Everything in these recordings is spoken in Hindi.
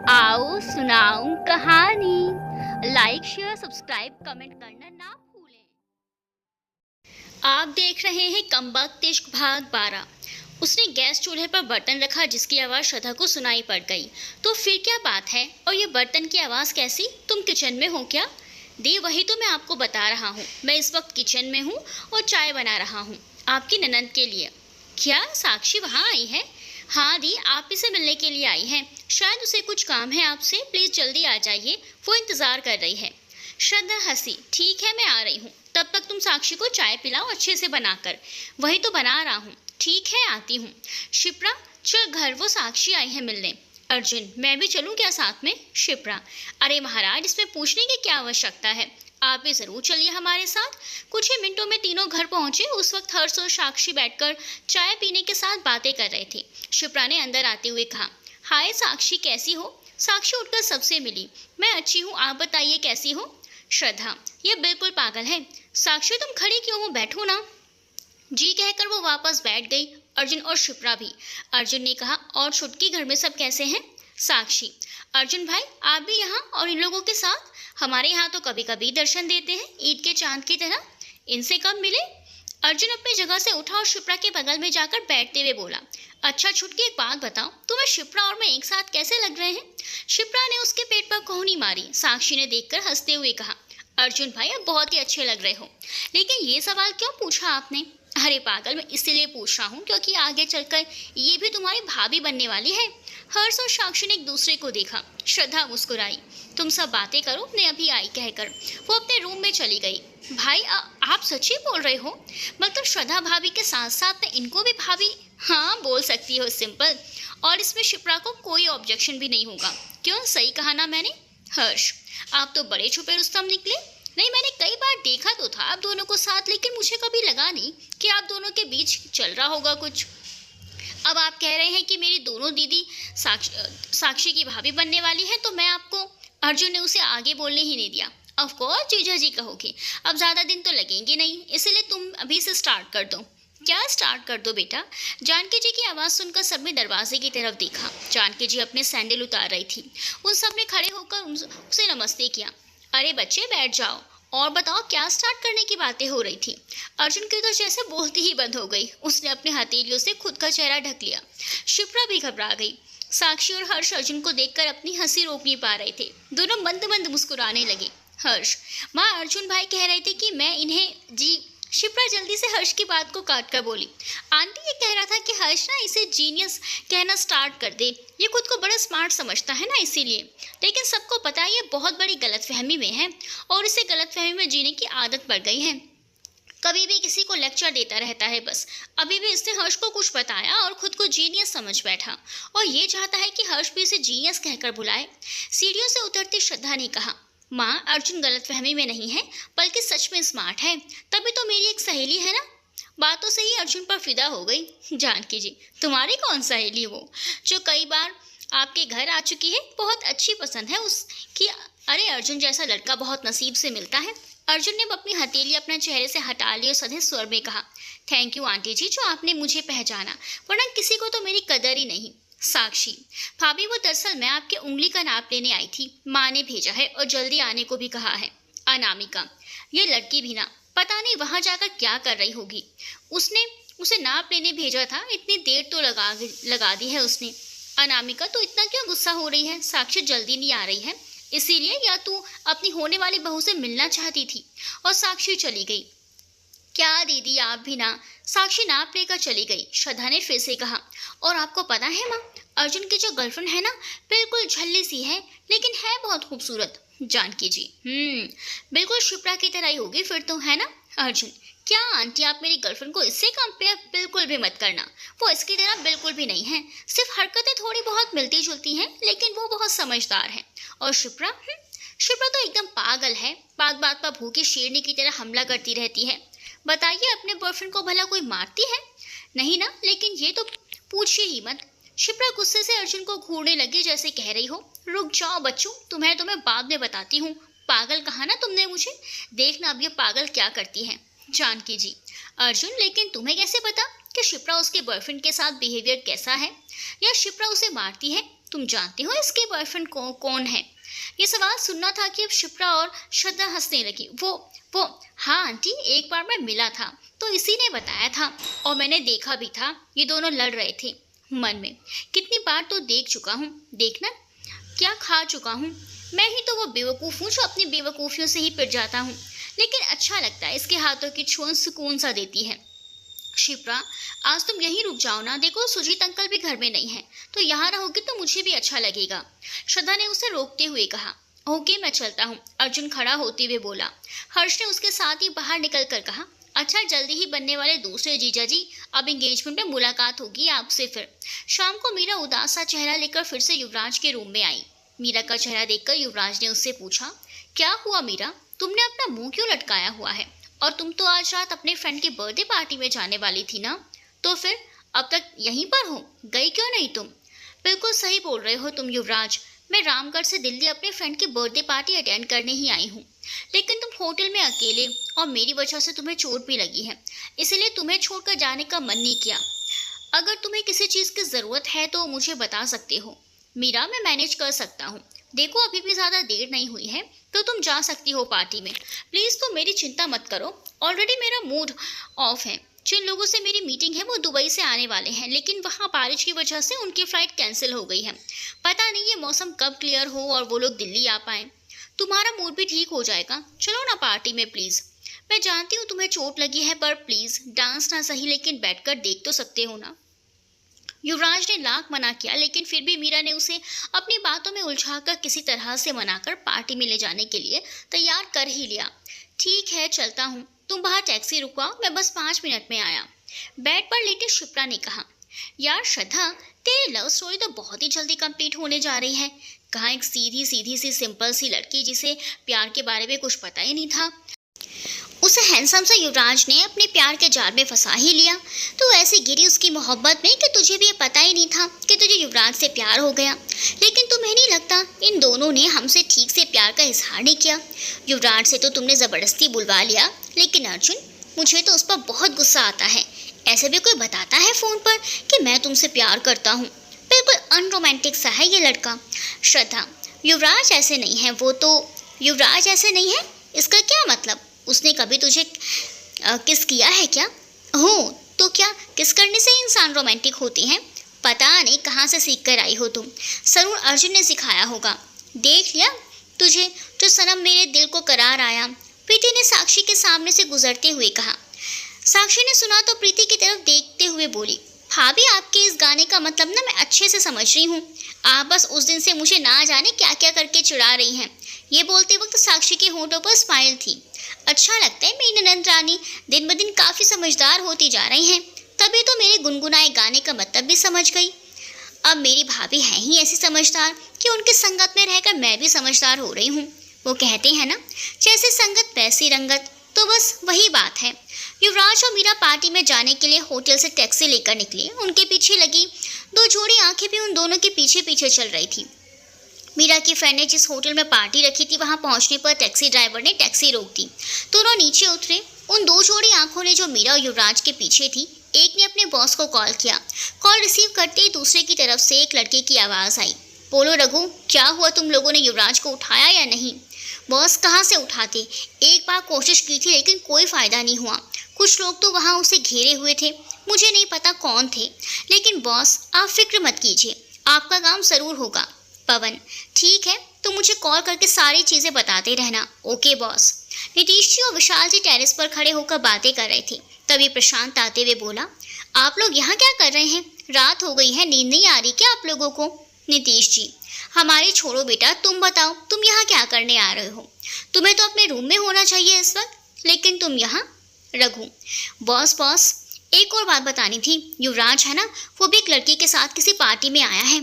आओ सुनाऊं कहानी। लाइक शेयर सब्सक्राइब कमेंट करना ना भूलें। आप देख रहे हैं कमबख्त इश्क भाग 12। उसने गैस चूल्हे पर बर्तन रखा जिसकी आवाज़ श्रद्धा को सुनाई पड़ गई। तो फिर क्या बात है, और ये बर्तन की आवाज़ कैसी? तुम किचन में हो क्या? दी, वही तो मैं आपको बता रहा हूँ। मैं इस वक्त किचन में हूँ और चाय बना रहा हूँ आपकी ननंद के लिए। क्या साक्षी वहाँ आई है? हाँ दी, आप ही से मिलने के लिए आई हैं। शायद उसे कुछ काम है आपसे, प्लीज़ जल्दी आ जाइए, वो इंतज़ार कर रही है। श्रद्धा हंसी। ठीक है, मैं आ रही हूँ, तब तक तुम साक्षी को चाय पिलाओ अच्छे से बनाकर। वही तो बना रहा हूँ। ठीक है, आती हूँ। शिप्रा, चल घर, वो साक्षी आई है मिलने। अर्जुन, मैं भी चलूँ क्या साथ में? शिप्रा, अरे महाराज, इसमें पूछने की क्या आवश्यकता है, आप भी ज़रूर चलिए हमारे साथ। कुछ ही मिनटों में तीनों घर पहुंचे। उस वक्त हर्ष और साक्षी बैठकर चाय पीने के साथ बातें कर रहे थे। शिप्रा ने अंदर आते हुए कहा, हाय साक्षी, कैसी हो? साक्षी उठकर सबसे मिली। मैं अच्छी हूँ, आप बताइए कैसी हो? श्रद्धा, ये बिल्कुल पागल है। साक्षी, तुम खड़ी क्यों हो, बैठो ना। जी कहकर वो वापस बैठ गई। अर्जुन और शिप्रा भी। अर्जुन ने कहा, और छुटकी, घर में सब कैसे हैं? साक्षी, अर्जुन भाई, आप भी यहाँ और इन लोगों के साथ? हमारे यहाँ तो कभी कभी दर्शन देते हैं, ईद के चांद की तरह। इनसे कब मिले? अर्जुन अपनी जगह से उठा और शिप्रा के बगल में जाकर बैठते हुए बोला, अच्छा छुटकी, एक बात बताओ, तुम्हें शिप्रा और मैं एक साथ कैसे लग रहे हैं? शिप्रा ने उसके पेट पर कोहनी मारी। साक्षी ने देखकर हंसते हुए कहा, अर्जुन भाई, अब बहुत ही अच्छे लग रहे हो। लेकिन ये सवाल क्यों पूछा आपने? अरे पागल, मैं इसलिए पूछ रहा हूँ क्योंकि आगे चलकर ये भी तुम्हारी भाभी बनने वाली है। हर्ष और साक्षी ने एक दूसरे को देखा। श्रद्धा मुस्कुराई। तुम सब बातें करो, मैं अभी आई कहकर वो अपने रूम में चली गई। भाई, आप सच्ची बोल रहे हो? मतलब श्रद्धा भाभी के साथ साथ में इनको भी भाभी? हाँ, बोल सकती हो, सिंपल। और इसमें शिप्रा को कोई ऑब्जेक्शन भी नहीं होगा। क्यों, सही कहा ना मैंने? हर्ष, आप तो बड़े छुपे रुस्तम निकले। नहीं, मैंने कई बार देखा तो था आप दोनों को साथ, लेकिन मुझे कभी लगा नहीं कि आप दोनों के बीच चल रहा होगा कुछ। अब आप कह रहे हैं कि मेरी दोनों दीदी साक्षी की भाभी बनने वाली है, तो मैं आपको। अर्जुन ने उसे आगे बोलने ही नहीं दिया। ऑफ कोर्स जीजा जी कहोगे, अब ज़्यादा दिन तो लगेंगे नहीं, इसलिए तुम अभी से स्टार्ट कर दो। क्या स्टार्ट कर दो बेटा? जानकी जी की आवाज़ सुनकर सबने दरवाजे की तरफ देखा। जानकी जी अपने सैंडल उतार रही थी। उन सब ने खड़े होकर उसे नमस्ते किया। अरे बच्चे, बैठ जाओ और बताओ, क्या स्टार्ट करने की बातें हो रही थी? अर्जुन की तो जैसे बोलती ही बंद हो गई। उसने अपने हथेलियों से खुद का चेहरा ढक लिया। शिप्रा भी घबरा गई। साक्षी और हर्ष अर्जुन को देखकर अपनी हंसी रोक नहीं पा रहे थे। दोनों मंद मंद मुस्कुराने लगे। हर्ष, माँ, अर्जुन भाई कह रहे थे कि मैं इन्हें जी। शिप्रा जल्दी से हर्ष की बात को काट कर बोली, आंटी, ये कह रहा था कि हर्ष ना इसे जीनियस कहना स्टार्ट कर दे। ये खुद को बड़ा स्मार्ट समझता है ना, इसीलिए। लेकिन सबको पता है ये बहुत बड़ी गलतफहमी में है और इसे गलतफहमी में जीने की आदत पड़ गई है। कभी भी किसी को लेक्चर देता रहता है बस। अभी भी इसने हर्ष को कुछ बताया और खुद को जीनियस समझ बैठा, और ये चाहता है कि हर्ष भी इसे जीनियस कहकर बुलाए। सीढ़ियों से उतरती श्रद्धा ने कहा, माँ, अर्जुन गलतफहमी में नहीं है, बल्कि सच में स्मार्ट है। तभी तो मेरी एक सहेली है ना। बातों से ही अर्जुन पर फिदा हो गई। जानकी जी, तुम्हारी कौन सहेली? वो जो कई बार आपके घर आ चुकी है, बहुत अच्छी पसंद है उसकी। अरे अर्जुन जैसा लड़का बहुत नसीब से मिलता है। अर्जुन ने अपनी हथेली अपने चेहरे से हटा ली और सधे स्वर में कहा, थैंक यू आंटी जी, जो आपने मुझे पहचाना, वरना किसी को तो मेरी कदर ही नहीं। साक्षी, भाभी, वो दरअसल मैं आपके उंगली का नाप लेने आई थी। माँ ने भेजा है और जल्दी आने को भी कहा है। अनामिका, ये लड़की भी ना, पता नहीं वहां जाकर क्या कर रही होगी। उसने उसे नाप लेने भेजा था, इतनी देर तो लगा दी है उसने। अनामिका, तो इतना क्यों गुस्सा हो रही है? साक्षी जल्दी नहीं आ रही है, इसीलिए, या तू अपनी होने वाली बहू से मिलना चाहती थी? और साक्षी चली गई। क्या दीदी, आप भी ना? साक्षी नाप लेकर चली गई। श्रद्धा ने फिर से कहा, और आपको पता है माँ, अर्जुन की जो गर्लफ्रेंड है ना, बिल्कुल झल्ली सी है, लेकिन है बहुत खूबसूरत। जानकी जी, बिल्कुल शिप्रा की तरह ही होगी फिर तो, है ना? अर्जुन, क्या आंटी, आप मेरी गर्लफ्रेंड को इससे कंपेयर बिल्कुल भी मत करना। वो इसकी तरह बिल्कुल भी नहीं है, सिर्फ हरकतें थोड़ी बहुत मिलती जुलती हैं, लेकिन वो बहुत समझदार है। और शिप्रा, शिप्रा तो एकदम पागल है, बात बात पर भूखी शेरनी की तरह हमला करती रहती है। बताइए, अपने बॉयफ्रेंड को भला कोई मारती है? नहीं ना, लेकिन ये तो पूछिए ही मत। शिप्रा गुस्से से अर्जुन को घूरने लगी, जैसे कह रही हो, रुक जाओ बच्चों, तुम्हें तो मैं बाद में बताती हूँ। पागल कहा ना तुमने मुझे, देखना अब ये पागल क्या करती है। जानकी जी, अर्जुन, लेकिन तुम्हें कैसे पता कि शिप्रा उसके बॉयफ्रेंड के साथ बिहेवियर कैसा है, या शिप्रा उसे मारती है? तुम जानते हो इसके बॉयफ्रेंड कौन है? ये सवाल सुनना था कि अब शिप्रा और श्रद्धा हंसने लगी। वो हाँ आंटी, एक बार मैं मिला था तो इसी ने बताया था और मैंने देखा भी था, ये दोनों लड़ रहे थे। मन में कितनी बार तो देख चुका हूँ, देखना क्या खा चुका हूँ। मैं ही तो वो बेवकूफ़ हूँ जो अपनी बेवकूफ़ियों से ही पिट जाता हूँ, लेकिन अच्छा लगता है, इसके हाथों की छुअन सुकून सा देती है। शिप्रा, आज तुम यहीं रुक जाओ ना, देखो सुजीत अंकल भी घर में नहीं है, तो यहाँ रहोगी तो मुझे भी अच्छा लगेगा। श्रद्धा ने उसे रोकते हुए कहा। ओके, मैं चलता हूँ, अर्जुन खड़ा होते हुए बोला। हर्ष ने उसके साथ ही बाहर निकल कर कहा, अच्छा जल्दी ही बनने वाले दूसरे जीजा जी, अब एंगेजमेंट में मुलाकात होगी आपसे फिर। शाम को मीरा उदास सा चेहरा लेकर फिर से युवराज के रूम में आई। मीरा का चेहरा देखकर युवराज ने उससे पूछा, क्या हुआ मीरा, तुमने अपना मुंह क्यों लटकाया हुआ है? और तुम तो आज रात अपने फ्रेंड की बर्थडे पार्टी में जाने वाली थी ना, तो फिर अब तक यहीं पर हो, गई क्यों नहीं तुम? बिल्कुल सही बोल रहे हो तुम युवराज, मैं रामगढ़ से दिल्ली अपने फ्रेंड की बर्थडे पार्टी अटेंड करने ही आई हूँ, लेकिन तुम होटल में अकेले और मेरी वजह से तुम्हें चोट भी लगी है, इसलिए तुम्हें छोड़कर जाने का मन नहीं किया। अगर तुम्हें किसी चीज़ की ज़रूरत है तो मुझे बता सकते हो मीरा, मैं मैनेज कर सकता हूँ। देखो अभी भी ज़्यादा देर नहीं हुई है तो तुम जा सकती हो पार्टी में, प्लीज़ तुम मेरी चिंता मत करो। ऑलरेडी मेरा मूड ऑफ है, जिन लोगों से मेरी मीटिंग है वो दुबई से आने वाले हैं, लेकिन वहाँ बारिश की वजह से उनकी फ़्लाइट कैंसिल हो गई है। पता नहीं ये मौसम कब क्लियर हो और वो लोग दिल्ली आ पाएँ। तुम्हारा मूड भी ठीक हो जाएगा, चलो ना पार्टी में प्लीज़। मैं जानती हूँ तुम्हें चोट लगी है, पर प्लीज़ डांस ना सही लेकिन बैठकर देख तो सकते हो ना। युवराज ने लाख मना किया, लेकिन फिर भी मीरा ने उसे अपनी बातों में उलझाकर किसी तरह से मनाकर पार्टी में ले जाने के लिए तैयार कर ही लिया। ठीक है चलता हूँ, तुम बाहर टैक्सी रुकवाओ, मैं बस 5 मिनट में आया। बेड पर लेटे शिप्रा ने कहा, यार श्रद्धा, तेरी लव स्टोरी तो बहुत ही जल्दी कंप्लीट होने जा रही है। कहाँ एक सीधी सीधी सी सिंपल सी लड़की जिसे प्यार के बारे में कुछ पता ही नहीं था, उसे हैंडसम सा युवराज ने अपने प्यार के जाल में फंसा ही लिया। तो ऐसे गिरी उसकी मोहब्बत में कि तुझे भी ये पता ही नहीं था कि तुझे युवराज से प्यार हो गया। लेकिन तुम्हें नहीं लगता इन दोनों ने हमसे ठीक से प्यार का इजहार नहीं किया? युवराज से तो तुमने ज़बरदस्ती बुलवा लिया, लेकिन अर्जुन, मुझे तो उस पर बहुत गुस्सा आता है। ऐसे भी कोई बताता है फ़ोन पर कि मैं तुमसे प्यार करता हूँ? बिल्कुल अनरोमांटिक सा है ये लड़का। श्रद्धा, युवराज ऐसे नहीं है, वो तो युवराज ऐसे नहीं है, इसका क्या मतलब? उसने कभी तुझे किस किया है क्या? हो तो क्या किस करने से इंसान रोमांटिक होते हैं? पता नहीं कहाँ से सीख कर आई हो तुम, जरूर अर्जुन ने सिखाया होगा। देख लिया तुझे जो सनम मेरे दिल को करार आया, प्रीति ने साक्षी के सामने से गुजरते हुए कहा। साक्षी ने सुना तो प्रीति की तरफ देखते हुए बोली, भाभी आपके इस गाने का मतलब ना मैं अच्छे से समझ रही हूँ, आप बस उस दिन से मुझे ना जाने क्या क्या करके चिढ़ा रही हैं। ये बोलते वक्त साक्षी के होंठों पर स्माइल थी। अच्छा लगता है मेरी ननद रानी दिन ब दिन काफ़ी समझदार होती जा रही हैं, तभी तो मेरे गुनगुनाए गाने का मतलब भी समझ गई। अब मेरी भाभी हैं ही ऐसी समझदार कि उनकी संगत में रहकर मैं भी समझदार हो रही हूँ। वो कहते हैं ना, जैसे संगत वैसी रंगत, तो बस वही बात है। युवराज और मीरा पार्टी में जाने के लिए होटल से टैक्सी लेकर निकले। उनके पीछे लगी 2 जोड़ी आंखें भी उन दोनों के पीछे पीछे चल रही थी। मीरा की फ्रेंड ने जिस होटल में पार्टी रखी थी, वहां पहुंचने पर टैक्सी ड्राइवर ने टैक्सी रोक दी। दोनों नीचे उतरे। उन 2 जोड़ी आंखों ने जो मीरा और युवराज के पीछे थी, एक ने अपने बॉस को कॉल किया। कॉल रिसीव करते ही दूसरे की तरफ से एक लड़के की आवाज़ आई, बोलो रघु, क्या हुआ, तुम लोगों ने युवराज को उठाया या नहीं? बॉस, कहाँ से उठाते, एक बार कोशिश की थी लेकिन कोई फ़ायदा नहीं हुआ। कुछ लोग तो वहाँ उसे घेरे हुए थे, मुझे नहीं पता कौन थे, लेकिन बॉस आप फिक्र मत कीजिए, आपका काम ज़रूर होगा। पवन, ठीक है, तो मुझे कॉल करके सारी चीज़ें बताते रहना। Okay boss. नीतीश जी और विशाल जी टेरेस पर खड़े होकर बातें कर रहे थे। तभी प्रशांत आते हुए बोला, आप लोग यहाँ क्या कर रहे हैं? रात हो गई है, नींद नहीं आ रही क्या आप लोगों को? नीतीश जी, हमारी छोड़ो बेटा, तुम बताओ तुम यहाँ क्या करने आ रहे हो? तुम्हें तो अपने रूम में होना चाहिए इस वक्त, लेकिन तुम यहाँ। रघु, बॉस एक और बात बतानी थी, युवराज है ना, वो भी एक लड़की के साथ किसी पार्टी में आया है।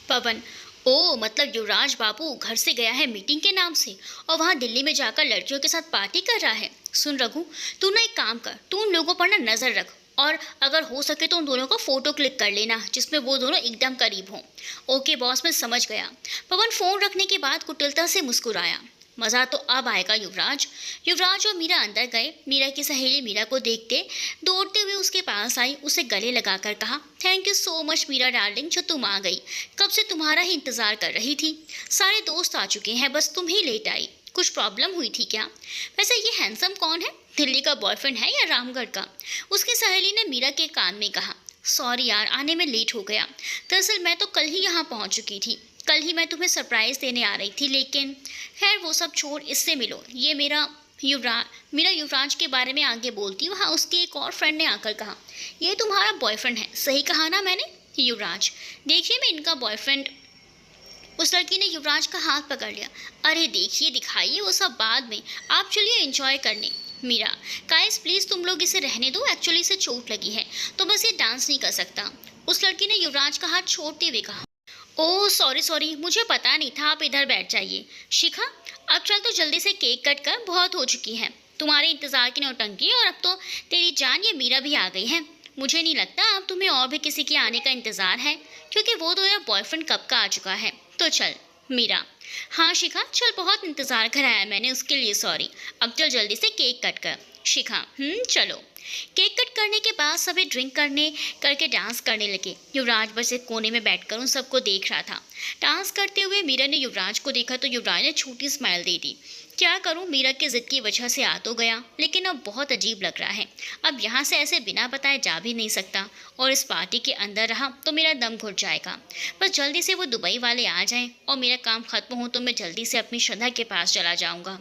पवन, ओ मतलब युवराज बाबू घर से गया है मीटिंग के नाम से और वहाँ दिल्ली में जाकर लड़कियों के साथ पार्टी कर रहा है। सुन रघु, तू ना एक काम कर, तू उन लोगों पर ना नज़र रख और अगर हो सके तो उन दोनों का फ़ोटो क्लिक कर लेना जिसमें वो दोनों एकदम करीब हों। ओके बॉस, मैं समझ गया। पवन फ़ोन रखने के बाद कुटिलता से मुस्कुराया। मज़ा तो अब आएगा युवराज। युवराज और मीरा अंदर गए। मीरा की सहेली मीरा को देखते दौड़ते हुए उसके पास आई, उसे गले लगाकर कहा, thank you so much Meera darling, जो तुम आ गई। कब से तुम्हारा ही इंतज़ार कर रही थी। सारे दोस्त आ चुके हैं, बस तुम ही लेट आई। कुछ प्रॉब्लम हुई थी क्या? वैसे ये हैंडसम कौन है? दिल्ली का बॉयफ्रेंड है या रामगढ़ का? उसकी सहेली ने मीरा के कान में कहा। सॉरी यार, आने में लेट हो गया। दरअसल मैं तो कल ही यहाँ पहुँच चुकी थी। कल ही मैं तुम्हें सरप्राइज़ देने आ रही थी, लेकिन खैर वो सब छोड़, इससे मिलो। ये मेरा युवराज के बारे में आगे बोलती वहाँ उसके एक और फ्रेंड ने आकर कहा, ये तुम्हारा बॉयफ्रेंड है, सही कहा ना मैंने? युवराज, देखिए मैं इनका बॉयफ्रेंड। उस लड़की ने युवराज का हाथ पकड़ लिया। अरे देखिए दिखाइए, वो सब बाद में, आप चलिए एंजॉय करने। मीरा, गाइस प्लीज़ तुम लोग इसे रहने दो, एक्चुअली इसे चोट लगी है तो बस ये डांस नहीं कर सकता। उस लड़की ने युवराज का हाथ छोड़ते हुए कहा। ओह सॉरी, मुझे पता नहीं था, आप इधर बैठ जाइए। शिखा, अब चल तो जल्दी से केक कट कर, बहुत हो चुकी है तुम्हारे इंतज़ार की नौटंकी, और अब तो तेरी जान ये मीरा भी आ गई है। मुझे नहीं लगता अब तुम्हें और भी किसी के आने का इंतज़ार है, क्योंकि वो तो यार बॉयफ्रेंड कब का आ चुका है। तो चल। मीरा, हाँ शिखा चल, बहुत इंतज़ार कराया मैंने, उसके लिए सॉरी। अब चल जल्दी से केक कट कर। शिखा, चलो। केक कट करने के बाद सभी ड्रिंक करके डांस करने लगे। युवराज बस एक कोने में बैठकर उन सबको देख रहा था। डांस करते हुए मीरा ने युवराज को देखा तो युवराज ने छोटी स्माइल दे दी। क्या करूं, मीरा की जिद की वजह से आ तो गया, लेकिन अब बहुत अजीब लग रहा है। अब यहाँ से ऐसे बिना बताए जा भी नहीं सकता, और इस पार्टी के अंदर रहा तो मेरा दम घुट जाएगा। बस जल्दी से वो दुबई वाले आ जाएं और मेरा काम खत्म हो तो मैं जल्दी से अपनी श्रद्धा के पास चला जाऊँगा।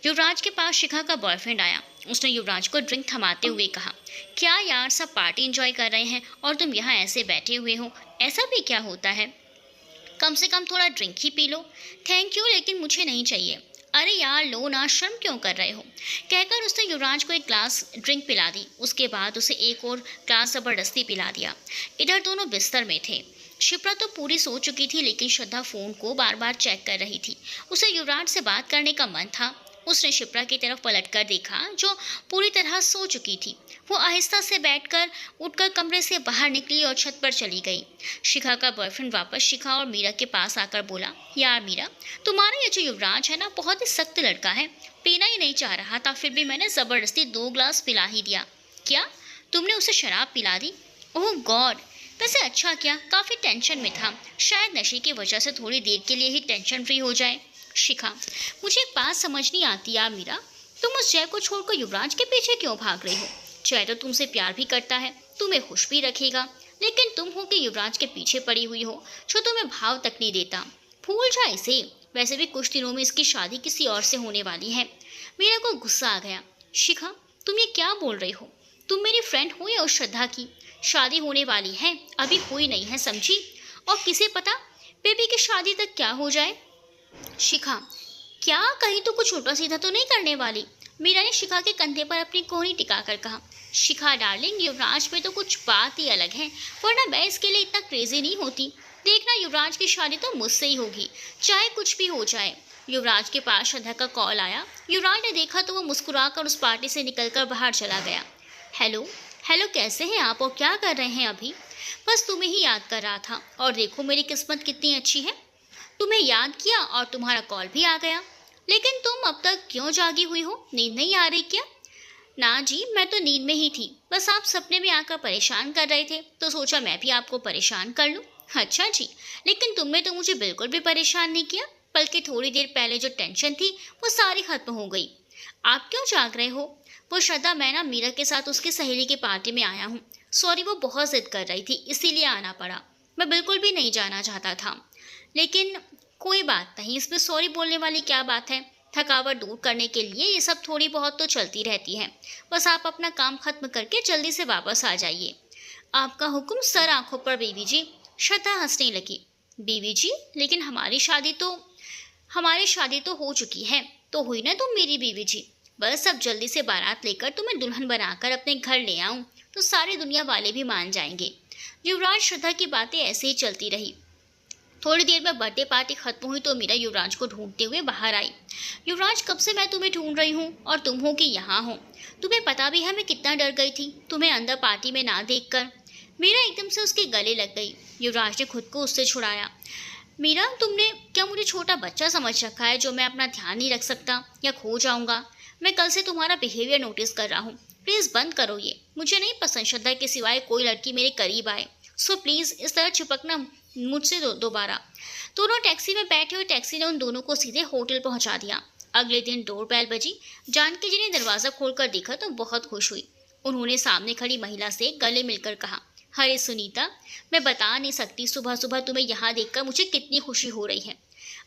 युवराज के पास शिखा का बॉयफ्रेंड आया। उसने युवराज को ड्रिंक थमाते हुए कहा, क्या यार, सब पार्टी एंजॉय कर रहे हैं और तुम यहाँ ऐसे बैठे हुए हो, ऐसा भी क्या होता है? कम से कम थोड़ा drink he P low. Thank you, लेकिन मुझे नहीं चाहिए। अरे यार लो ना, शर्म क्यों कर रहे हो? कहकर उसने युवराज को एक ग्लास ड्रिंक पिला दी। उसके बाद उसे एक और ग्लास ज़बरदस्ती पिला दिया। इधर दोनों बिस्तर में थे। शिप्रा तो पूरी सो चुकी थी, लेकिन श्रद्धा फ़ोन को बार बार चेक कर रही थी। उसे युवराज से बात करने का मन था। उसने शिप्रा की तरफ पलटकर देखा, जो पूरी तरह सो चुकी थी। वो आहिस्ता से उठकर कमरे से बाहर निकली और छत पर चली गई। शिखा का बॉयफ्रेंड वापस शिखा और मीरा के पास आकर बोला, यार मीरा, तुम्हारा ये जो युवराज है ना, बहुत ही सख्त लड़का है। पीना ही नहीं चाह रहा था, फिर भी मैंने ज़बरदस्ती 2 ग्लास पिला ही दिया। क्या तुमने उसे शराब पिला दी? ओह गॉड, वैसे अच्छा किया, काफ़ी टेंशन में था, शायद नशे की वजह से थोड़ी देर के लिए ही टेंशन फ्री हो जाए। शिखा, मुझे एक बात समझ नहीं आती यार मीरा, तुम उस जय को छोड़कर युवराज के पीछे क्यों भाग रही हो? जय तो तुमसे प्यार भी करता है, तुम्हें खुश भी रखेगा, लेकिन तुम हो कि युवराज के पीछे पड़ी हुई हो, जो तुम्हें भाव तक नहीं देता। भूल जा इसे, वैसे भी कुछ दिनों में इसकी शादी किसी और से होने वाली है। मीरा को गुस्सा आ गया। शिखा, तुम ये क्या बोल रही हो? तुम मेरी फ्रेंड हो या उस श्रद्धा की? शादी होने वाली है, अभी हुई नहीं है, समझी? और किसे पता बेबी की शादी तक क्या हो जाए। शिखा, क्या कहीं तो कुछ उल्टा सीधा तो नहीं करने वाली? मीरा ने शिखा के कंधे पर अपनी कोहनी टिकाकर कहा। शिखा डार्लिंग, युवराज में तो कुछ बात ही अलग है, वरना मैं इसके लिए इतना क्रेजी नहीं होती। देखना, युवराज की शादी तो मुझसे ही होगी, चाहे कुछ भी हो जाए। युवराज के पास श्रद्धा का कॉल आया। युवराज ने देखा तो वो मुस्कुराकर उस पार्टी से निकलकर बाहर चला गया। हेलो हेलो, कैसे हैं आप और क्या कर रहे हैं अभी? बस तुम्हें ही याद कर रहा था, और देखो मेरी किस्मत कितनी अच्छी है, तुम्हें याद किया और तुम्हारा कॉल भी आ गया। लेकिन तुम अब तक क्यों जागी हुई हो? नींद नहीं आ रही क्या? ना जी, मैं तो नींद में ही थी, बस आप सपने में आकर परेशान कर रहे थे तो सोचा मैं भी आपको परेशान कर लूं। अच्छा जी, लेकिन तुमने तो मुझे बिल्कुल भी परेशान नहीं किया, बल्कि थोड़ी देर पहले जो टेंशन थी वो सारी खत्म हो गई। आप क्यों जाग रहे हो? वो श्रद्धा, मैं ना मीरा के साथ उसकी सहेली की पार्टी में आया हूँ। सॉरी, वो बहुत जिद कर रही थी, इसीलिए आना पड़ा। मैं बिल्कुल भी नहीं जाना चाहता था, लेकिन कोई बात नहीं, इसमें सॉरी बोलने वाली क्या बात है? थकावट दूर करने के लिए ये सब थोड़ी बहुत तो चलती रहती है। बस आप अपना काम खत्म करके जल्दी से वापस आ जाइए। आपका हुक्म सर आंखों पर बीवी जी। श्रद्धा हंसने लगी। बीवी जी, लेकिन हमारी शादी तो हो चुकी है। तो हुई ना तुम मेरी बीवी जी। बस अब जल्दी से बारात लेकर तुम्हें दुल्हन बनाकर अपने घर ले आऊं तो सारी दुनिया वाले भी मान जाएंगे। युवराज श्रद्धा की बातें ऐसे ही चलती रही। थोड़ी देर में बर्थडे पार्टी खत्म हुई तो मीरा युवराज को ढूंढते हुए बाहर आई। युवराज, कब से मैं तुम्हें ढूंढ रही हूँ और तुम हो कि यहाँ हो। तुम्हें पता भी है मैं कितना डर गई थी तुम्हें अंदर पार्टी में ना देखकर। मीरा एकदम से उसके गले लग गई। युवराज ने खुद को उससे छुड़ाया। मीरा, तुमने क्या मुझे छोटा बच्चा समझ रखा है जो मैं अपना ध्यान नहीं रख सकता या खो जाऊंगा? मैं कल से तुम्हारा बिहेवियर नोटिस कर रहा हूँ। प्लीज़ बंद करो ये। मुझे नहीं पसंद श्रद्धा के सिवाय कोई लड़की मेरे करीब आए। सो प्लीज़ इस तरह चिपकना मुझसे दोबारा। दोनों टैक्सी में बैठे और टैक्सी ने उन दोनों को सीधे होटल पहुंचा दिया। अगले दिन डोरबेल बजी। जानकी जी ने दरवाज़ा खोलकर देखा तो बहुत खुश हुई। उन्होंने सामने खड़ी महिला से गले मिलकर कहा, अरे सुनीता, मैं बता नहीं सकती सुबह सुबह तुम्हें यहाँ देखकर मुझे कितनी खुशी हो रही है।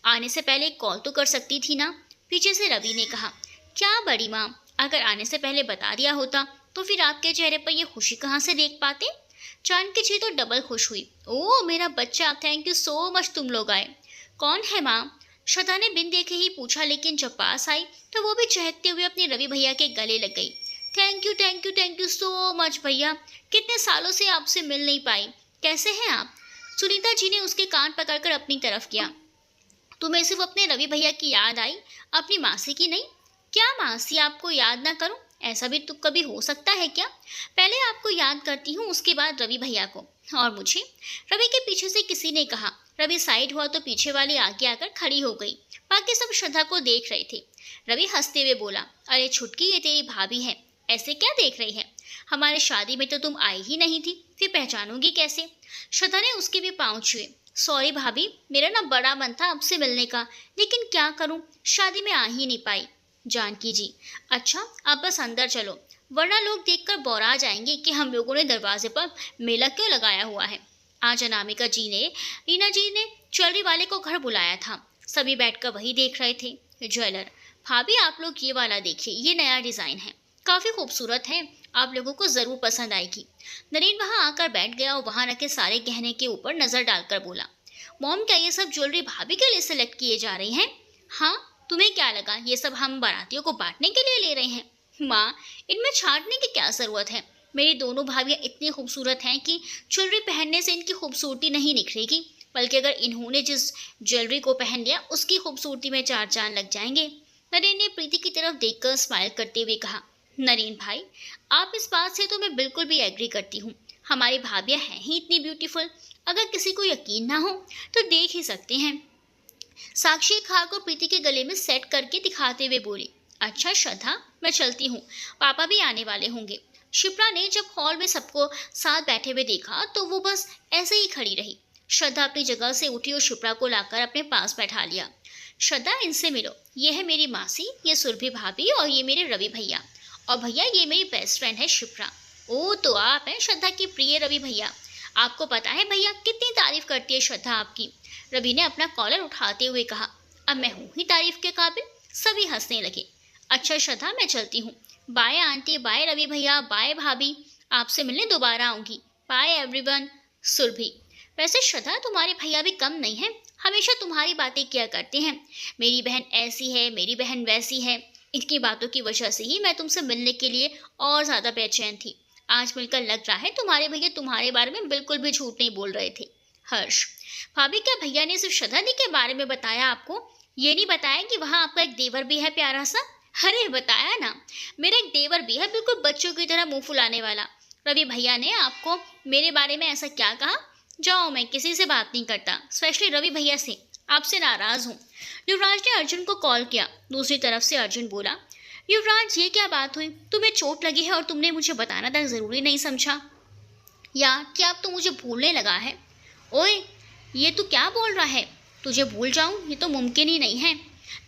आने से पहले कॉल तो कर सकती थी ना? पीछे से रवि ने कहा, क्या बड़ी माँ, अगर आने से पहले बता दिया होता तो फिर आपके चेहरे पर यह खुशी कहाँ से देख पाते? जानकी जी तो डबल खुश हुई। ओह मेरा बच्चा, थैंक यू सो मच तुम लोग आए। कौन है माँ? श्रद्धा ने बिन देखे ही पूछा, लेकिन जब पास आई तो वो भी चहकते हुए अपने रवि भैया के गले लग गई। थैंक यू सो मच भैया, कितने सालों से आपसे मिल नहीं पाई। कैसे हैं आप? सुनीता जी ने उसके कान पकड़कर अपनी तरफ किया। तुम्हें सिर्फ अपने रवि भैया की याद आई, अपनी मासी की नहीं? क्या मासी आपको याद ना करूं? ऐसा भी तो कभी हो सकता है क्या? पहले आपको याद करती हूँ, उसके बाद रवि भैया को। और मुझे? रवि के पीछे से किसी ने कहा। रवि साइड हुआ तो पीछे वाली आगे आकर खड़ी हो गई। बाकी सब श्रद्धा को देख रहे थे। रवि हंसते हुए बोला, अरे छुटकी, ये तेरी भाभी है, ऐसे क्या देख रही है? हमारे शादी में तो तुम आई ही नहीं थी, फिर पहचानोगी कैसे? श्रद्धा ने उसके भी पाँव छुए। सॉरी भाभी, मेरा ना बड़ा मन था आपसे मिलने का, लेकिन क्या करूं, शादी में आ ही नहीं पाई। जानकी जी, अच्छा आप बस अंदर चलो, वरना लोग देखकर बौरा जाएंगे कि हम लोगों ने दरवाजे पर मेला क्यों लगाया हुआ है। आज अनामिका जी ने, रीना जी ने ज्वेलरी वाले को घर बुलाया था। सभी बैठकर वही देख रहे थे। ज्वेलर, भाभी आप लोग ये वाला देखिए, ये नया डिज़ाइन है, काफ़ी खूबसूरत है, आप लोगों को ज़रूर पसंद आएगी। नरेन वहाँ आकर बैठ गया और वहाँ रखे सारे गहने के ऊपर नज़र डालकर बोला, मॉम, क्या ये सब ज्वेलरी भाभी के लिए सेलेक्ट किए जा रही हैं? हाँ, तुम्हें क्या लगा ये सब हम बारातियों को बांटने के लिए ले रहे हैं? माँ, इनमें छांटने की क्या ज़रूरत है? मेरी दोनों भाभियाँ इतनी खूबसूरत हैं कि ज्वेलरी पहनने से इनकी खूबसूरती नहीं निखरेगी, बल्कि अगर इन्होंने जिस ज्वेलरी को पहन लिया उसकी खूबसूरती में चार चांद लग जाएंगे। नरेन ने प्रीति की तरफ देखकर स्माइल करते हुए कहा, नरेन भाई, आप इस बात से तो मैं बिल्कुल भी एग्री करती हूँ। हमारी भाभियाँ हैं ही इतनी ब्यूटीफुल, अगर किसी को यकीन ना हो तो देख ही सकते हैं। साक्षी एक हार को प्रीति के गले में सेट करके दिखाते हुए बोली, अच्छा श्रद्धा, मैं चलती हूँ, पापा भी आने वाले होंगे। शिप्रा ने जब हॉल में सबको साथ बैठे हुए देखा तो वो बस ऐसे ही खड़ी रही। श्रद्धा अपनी जगह से उठी और शिप्रा को लाकर अपने पास बैठा लिया। श्रद्धा, इनसे मिलो, ये है मेरी मासी, ये सुरभि भाभी, और ये मेरे रवि भैया, और भैया ये मेरी बेस्ट फ्रेंड है शिप्रा। ओ, तो आप हैं श्रद्धा की प्रिय रवि भैया। आपको पता है भैया कितनी तारीफ करती है श्रद्धा आपकी। रवि ने अपना कॉलर उठाते हुए कहा, अब मैं हूँ ही तारीफ के काबिल। सभी हंसने लगे। अच्छा श्रद्धा, मैं चलती हूँ। बाय आंटी, बाय रवि भैया, बाय भाभी, आपसे मिलने दोबारा आऊँगी। Bye everyone. सुरभि, वैसे श्रद्धा तुम्हारे भैया भी कम नहीं है, हमेशा तुम्हारी बातें किया करते हैं। मेरी बहन ऐसी है, मेरी बहन वैसी है। इनकी बातों की वजह से ही मैं तुमसे मिलने के लिए और ज़्यादा बेचैन थी। आज मिलकर लग रहा है तुम्हारे भैया तुम्हारे बारे में बिल्कुल भी झूठ नहीं बोल रहे थे। हर्ष, भाभी, क्या भैया ने सिर्फ श्रद्धा दी के बारे में बताया आपको? ये नहीं बताया कि वहाँ आपका एक देवर भी है प्यारा सा? अरे बताया ना, मेरा एक देवर भी है, बिल्कुल बच्चों की तरह मुंह फुलाने वाला। रवि भैया ने आपको मेरे बारे में ऐसा क्या कहा? जाओ, मैं किसी से बात नहीं करता, स्पेशली रवि भैया से, आपसे नाराज़ हूँ। युवराज ने अर्जुन को कॉल किया। दूसरी तरफ से अर्जुन बोला, युवराज, ये क्या बात हुई? तुम्हें चोट लगी है और तुमने मुझे बताना तक ज़रूरी नहीं समझा, या क्या अब तो मुझे भूलने लगा है? ओए, ये तू क्या बोल रहा है? तुझे भूल जाऊं, ये तो मुमकिन ही नहीं है।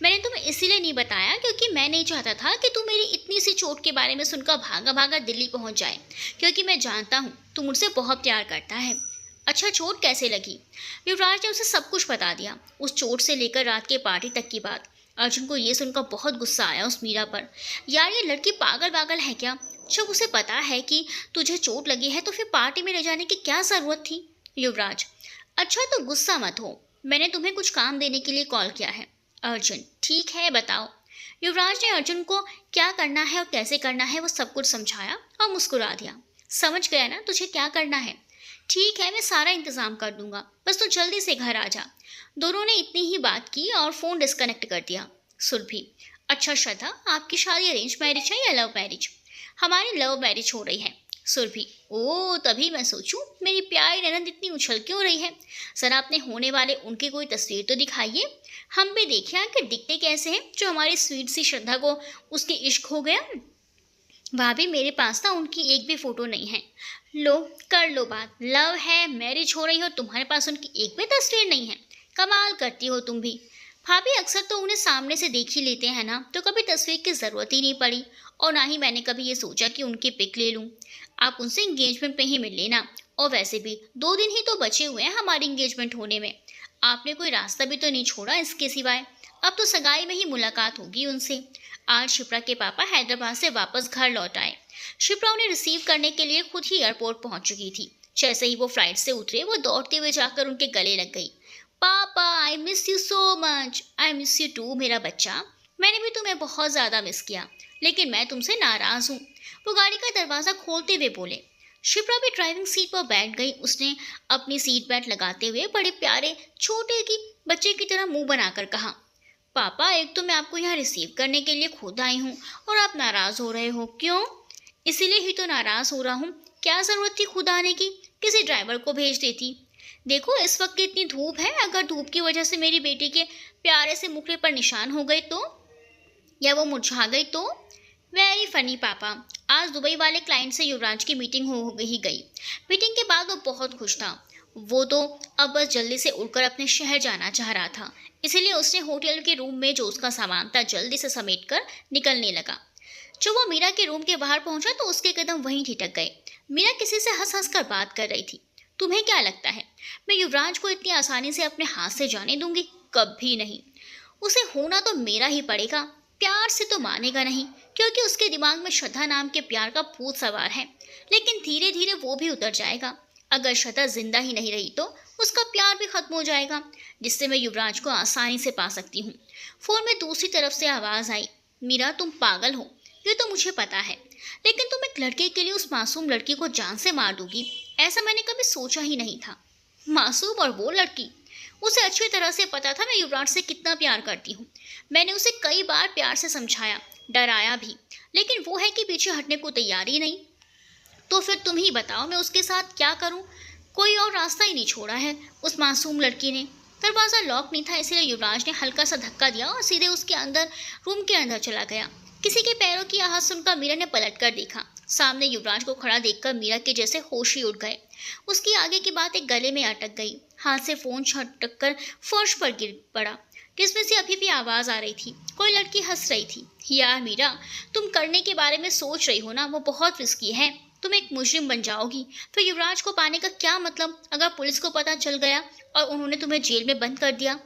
मैंने तुम्हें इसीलिए नहीं बताया क्योंकि मैं नहीं चाहता था कि तू मेरी इतनी सी चोट के बारे में सुनकर भागा भागा दिल्ली पहुंच जाए, क्योंकि मैं जानता हूँ तू मुझसे बहुत प्यार करता है। अच्छा, चोट कैसे लगी? युवराज ने उसे सब कुछ बता दिया, उस चोट से लेकर रात के पार्टी तक की बात। अर्जुन को ये सुनकर बहुत गुस्सा आया उस मीरा पर। यार, ये लड़की पागल पागल है क्या? जब उसे पता है कि तुझे चोट लगी है तो फिर पार्टी में ले जाने की क्या ज़रूरत थी? युवराज, अच्छा तो गुस्सा मत हो, मैंने तुम्हें कुछ काम देने के लिए कॉल किया है। अर्जुन, ठीक है बताओ। युवराज ने अर्जुन को क्या करना है और कैसे करना है वो सब कुछ समझाया और मुस्कुरा दिया। समझ गया ना तुझे क्या करना है? ठीक है, मैं सारा इंतज़ाम कर दूंगा, बस तू जल्दी से घर आ जा। दोनों ने इतनी ही बात की और फ़ोन डिस्कनेक्ट कर दिया। सुरभि, अच्छा श्रद्धा, आपकी शादी अरेंज मैरिज है या लव मैरिज? हमारी लव मैरिज हो रही है। सुरभि, ओ तभी मैं सोचूं मेरी प्यारी ननद इतनी उछल क्यों रही है। जरा अपने होने वाले उनकी कोई तस्वीर तो दिखाइए, हम भी देखें आखिर दिखते कैसे हैं जो हमारी स्वीट सी श्रद्धा को उसके इश्क हो गया। भाभी मेरे पास ना उनकी एक भी फोटो नहीं है। लो कर लो बात, लव है, मैरिज हो रही हो, तुम्हारे पास उनकी एक भी तस्वीर नहीं है। कमाल करती हो तुम भी। भाभी अक्सर तो उन्हें सामने से देख ही लेते हैं ना, तो कभी तस्वीर की ज़रूरत ही नहीं पड़ी और ना ही मैंने कभी ये सोचा कि उनकी पिक ले लूँ। आप उनसे इंगेजमेंट पे ही मिल लेना, और वैसे भी 2 दिन ही तो बचे हुए हैं हमारी इंगेजमेंट होने में। आपने कोई रास्ता भी तो नहीं छोड़ा इसके सिवाय। अब तो सगाई में ही मुलाकात होगी उनसे। आज शिप्रा के पापा हैदराबाद से वापस घर लौट आए। शिप्रा उन्हें रिसीव करने के लिए खुद ही एयरपोर्ट पहुंच चुकी थी। जैसे ही वो फ्लाइट से उतरे, वो दौड़ते हुए जाकर उनके गले लग गई। पापा I miss you so much. I miss you too मेरा बच्चा। मैंने भी तुम्हें बहुत ज़्यादा मिस किया, लेकिन मैं तुमसे नाराज़ हूँ, वो गाड़ी का दरवाज़ा खोलते हुए बोले। शिप्रा भी ड्राइविंग सीट पर बैठ गई। उसने अपनी सीट बेल्ट लगाते हुए बड़े प्यारे छोटे की बच्चे की तरह मुंह बनाकर कहा, पापा एक तो मैं आपको यहाँ रिसीव करने के लिए खुद आई हूँ और आप नाराज़ हो रहे हो, क्यों? इसीलिए ही तो नाराज़ हो रहा हूँ। क्या ज़रूरत थी खुद आने की, किसी ड्राइवर को भेज देती। देखो इस वक्त इतनी धूप है, अगर धूप की वजह से मेरी बेटी के प्यारे से मुखड़े पर निशान हो गए तो, या वो मुरझा गई तो। वेरी फनी पापा। आज दुबई वाले क्लाइंट से युवराज की मीटिंग हो ही गई। मीटिंग के बाद वो बहुत खुश था। वो तो अब बस जल्दी से उड़कर अपने शहर जाना चाह रहा था, इसीलिए उसने होटल के रूम में जो उसका सामान था जल्दी से समेटकर निकलने लगा। जब वो मीरा के रूम के बाहर पहुंचा तो उसके कदम वहीं ठिठक गए। मीरा किसी से हंस हंस कर बात कर रही थी। तुम्हें क्या लगता है मैं युवराज को इतनी आसानी से अपने हाथ से जाने दूंगी? कभी नहीं। उसे होना तो मेरा ही पड़ेगा। प्यार से तो मानेगा नहीं, क्योंकि उसके दिमाग में श्रद्धा नाम के प्यार का भूत सवार है। लेकिन धीरे धीरे वो भी उतर जाएगा। अगर श्रद्धा जिंदा ही नहीं रही तो उसका प्यार भी खत्म हो जाएगा, जिससे मैं युवराज को आसानी से पा सकती हूँ। फोन में दूसरी तरफ से आवाज आई, मीरा तुम पागल हो, ये तो मुझे पता है, लेकिन तुम एक लड़के के लिए उस मासूम लड़की को जान से मार दोगी, ऐसा मैंने कभी सोचा ही नहीं था। मासूम और वो लड़की? उसे अच्छी तरह से पता था मैं युवराज से कितना प्यार करती हूँ। मैंने उसे कई बार प्यार से समझाया, डराया भी, लेकिन वो है कि पीछे हटने को तैयार ही नहीं। तो फिर तुम ही बताओ मैं उसके साथ क्या करूं? कोई और रास्ता ही नहीं छोड़ा है उस मासूम लड़की ने। दरवाज़ा लॉक नहीं था, इसलिए युवराज ने हल्का सा धक्का दिया और सीधे उसके अंदर रूम के अंदर चला गया। किसी के पैरों की आवाज़ सुनकर मीरा ने पलट कर देखा। सामने युवराज को खड़ा देखकर मीरा के जैसे होश ही उड़ गए। उसकी आगे की बातें गले में अटक गई। हाथ से फोन छटक कर फर्श पर गिर पड़ा, जिसमें से अभी भी आवाज़ आ रही थी। कोई लड़की हंस रही थी। यार मीरा, तुम करने के बारे में सोच रही हो ना, वो बहुत रिस्की है। तुम एक मुजरिम बन जाओगी। फिर युवराज को पाने का क्या मतलब अगर पुलिस को पता चल गया और उन्होंने तुम्हें जेल में बंद कर दिया?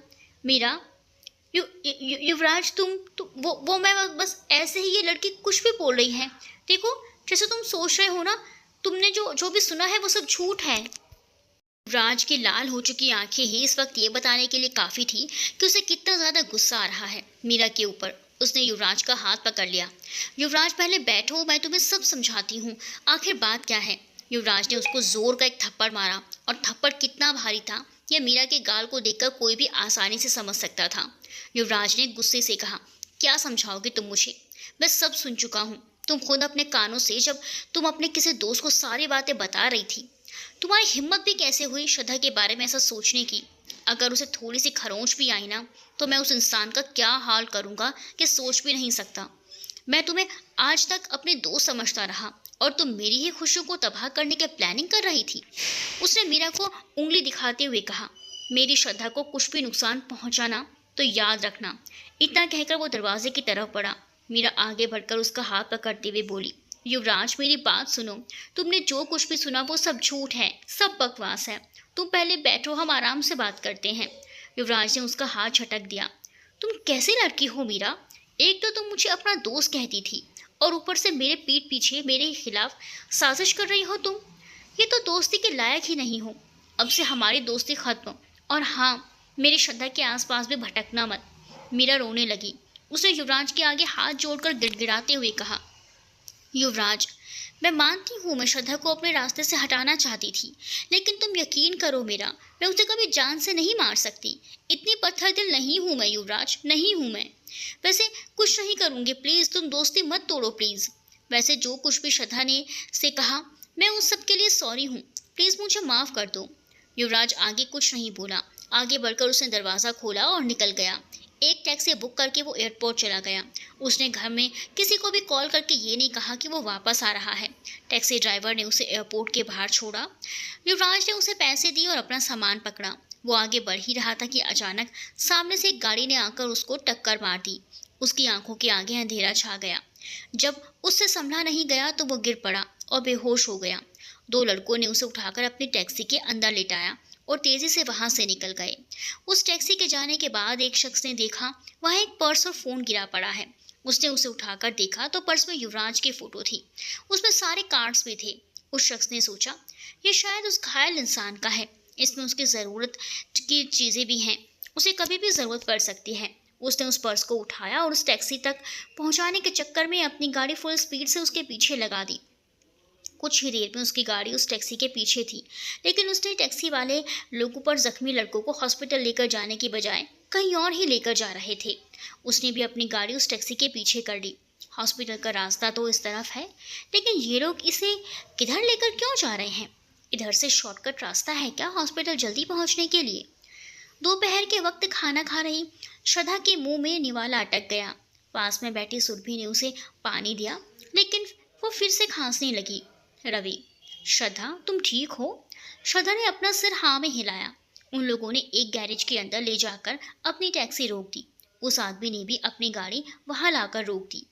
मीरा, युवराज वो मैं बस ऐसे ही, ये लड़की कुछ भी बोल रही है। देखो जैसे तुम सोच रहे हो ना, तुमने जो भी सुना है वो सब झूठ है। युवराज की लाल हो चुकी आंखें ही इस वक्त ये बताने के लिए काफ़ी थी कि उसे कितना ज़्यादा गुस्सा आ रहा है मीरा के ऊपर। उसने युवराज का हाथ पकड़ लिया। युवराज पहले बैठो, मैं तुम्हें सब समझाती हूँ, आखिर बात क्या है। युवराज ने उसको जोर का एक थप्पड़ मारा, और थप्पड़ कितना भारी था यह मीरा के गाल को देखकर कोई भी आसानी से समझ सकता था। युवराज ने गुस्से से कहा, क्या समझाओगे तुम मुझे? मैं सब सुन चुका हूँ। तुम खुद अपने कानों से जब तुम अपने किसी दोस्त को सारी बातें बता रही थी, तुम्हारी हिम्मत भी कैसे हुई श्रद्धा के बारे में ऐसा सोचने की? अगर उसे थोड़ी सी खरोंच भी आई ना, तो मैं उस इंसान का क्या हाल करूँगा कि सोच भी नहीं सकता। मैं तुम्हें आज तक अपने दोस्त समझता रहा और तुम मेरी ही खुशियों को तबाह करने की प्लानिंग कर रही थी। उसने मीरा को उंगली दिखाते हुए कहा, मेरी श्रद्धा को कुछ भी नुकसान पहुंचाना तो याद रखना। इतना कहकर वो दरवाजे की तरफ बढ़ा। मीरा आगे बढ़कर उसका हाथ पकड़ते हुए बोली, युवराज मेरी बात सुनो, तुमने जो कुछ भी सुना वो सब झूठ है, सब बकवास है। तुम पहले बैठो, हम आराम से बात करते हैं। युवराज ने उसका हाथ झटक दिया। तुम कैसी लड़की हो मीरा? एक तो तुम मुझे अपना दोस्त कहती थी और ऊपर से मेरे पीठ पीछे मेरे खिलाफ साजिश कर रही हो तुम। ये तो दोस्ती के लायक ही नहीं हो। अब से हमारी दोस्ती खत्म, और हाँ, मेरी श्रद्धा के आसपास भी भटकना मत। मीरा रोने लगी। उसने युवराज के आगे हाथ जोड़कर गिड़गिड़ाते हुए कहा, युवराज मैं मानती हूँ मैं श्रद्धा को अपने रास्ते से हटाना चाहती थी, लेकिन तुम यकीन करो मेरा, मैं उसे कभी जान से नहीं मार सकती। इतनी पत्थर दिल नहीं हूँ मैं युवराज, नहीं हूँ मैं। वैसे कुछ नहीं करूँगी, प्लीज़ तुम दोस्ती मत तोड़ो प्लीज़। वैसे जो कुछ भी श्रद्धा ने से कहा मैं उस सब के लिए सॉरी हूँ, प्लीज़ मुझे माफ़ कर दो। युवराज आगे कुछ नहीं बोला। आगे बढ़कर उसने दरवाज़ा खोला और निकल गया। एक टैक्सी बुक करके वो एयरपोर्ट चला गया। उसने घर में किसी को भी कॉल करके ये नहीं कहा कि वो वापस आ रहा है। टैक्सी ड्राइवर ने उसे एयरपोर्ट के बाहर छोड़ा। युवराज ने उसे पैसे दिए और अपना सामान पकड़ा। वो आगे बढ़ ही रहा था कि अचानक सामने से एक गाड़ी ने आकर उसको टक्कर मार दी। उसकी आंखों के आगे अंधेरा छा गया। जब उससे संभला नहीं गया तो वो गिर पड़ा और बेहोश हो गया। दो लड़कों ने उसे उठाकर अपनी टैक्सी के अंदर लेटाया और तेजी से वहां से निकल गए। उस टैक्सी के जाने के बाद एक शख्स ने देखा वहां एक पर्स और फोन गिरा पड़ा है। उसने उसे उठाकर देखा तो पर्स में युवराज की फोटो थी। उसमें सारे कार्ड्स भी थे। उस शख्स ने सोचा, ये शायद उस घायल इंसान का है। इसमें उसकी ज़रूरत की चीज़ें भी हैं, उसे कभी भी ज़रूरत पड़ सकती है। उसने उस पर्स को उठाया और उस टैक्सी तक पहुंचाने के चक्कर में अपनी गाड़ी फुल स्पीड से उसके पीछे लगा दी। कुछ ही देर में उसकी गाड़ी उस टैक्सी के पीछे थी, लेकिन उसने टैक्सी वाले लोगों पर जख्मी लड़कों को हॉस्पिटल लेकर जाने की बजाय कहीं और ही लेकर जा रहे थे। उसने भी अपनी गाड़ी उस टैक्सी के पीछे कर ली। हॉस्पिटल का रास्ता तो इस तरफ है, लेकिन ये लोग इसे किधर लेकर क्यों जा रहे हैं? इधर से शॉर्टकट रास्ता है क्या हॉस्पिटल जल्दी पहुंचने के लिए? दोपहर के वक्त खाना खा रही श्रद्धा के मुंह में निवाला अटक गया। पास में बैठी सुरभि ने उसे पानी दिया, लेकिन वो फिर से खांसने लगी। रवि, श्रद्धा तुम ठीक हो? श्रद्धा ने अपना सिर हाँ में हिलाया। उन लोगों ने एक गैरेज के अंदर ले जाकर अपनी टैक्सी रोक दी। उस आदमी ने भी अपनी गाड़ी वहां लाकर रोक दी।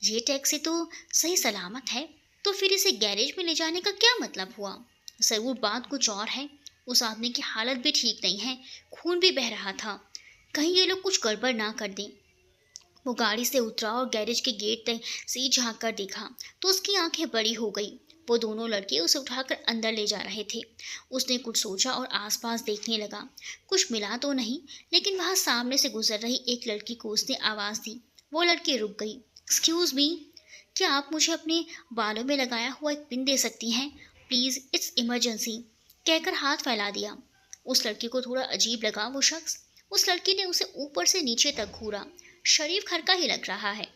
ये टैक्सी तो सही सलामत है, तो फिर इसे गैरेज में ले जाने का क्या मतलब हुआ? जरूर बात कुछ और है। उस आदमी की हालत भी ठीक नहीं है, खून भी बह रहा था। कहीं ये लोग कुछ गड़बड़ ना कर दें। वो गाड़ी से उतरा और गैरेज के गेट तक से झांक कर देखा तो उसकी आंखें बड़ी हो गई। वो दोनों लड़के उसे उठाकर अंदर ले जा रहे थे। उसने कुछ सोचा और आसपास देखने लगा। कुछ मिला तो नहीं, लेकिन वहां सामने से गुजर रही एक लड़की को उसने आवाज़ दी। वो लड़की रुक गई। एक्सक्यूज़ मी, क्या आप मुझे अपने बालों में लगाया हुआ एक पिन दे सकती हैं? प्लीज़, इट्स इमरजेंसी, कहकर हाथ फैला दिया। उस लड़की को थोड़ा अजीब लगा वो शख्स। उस लड़की ने उसे ऊपर से नीचे तक घूरा। शरीफ घर का ही लग रहा है,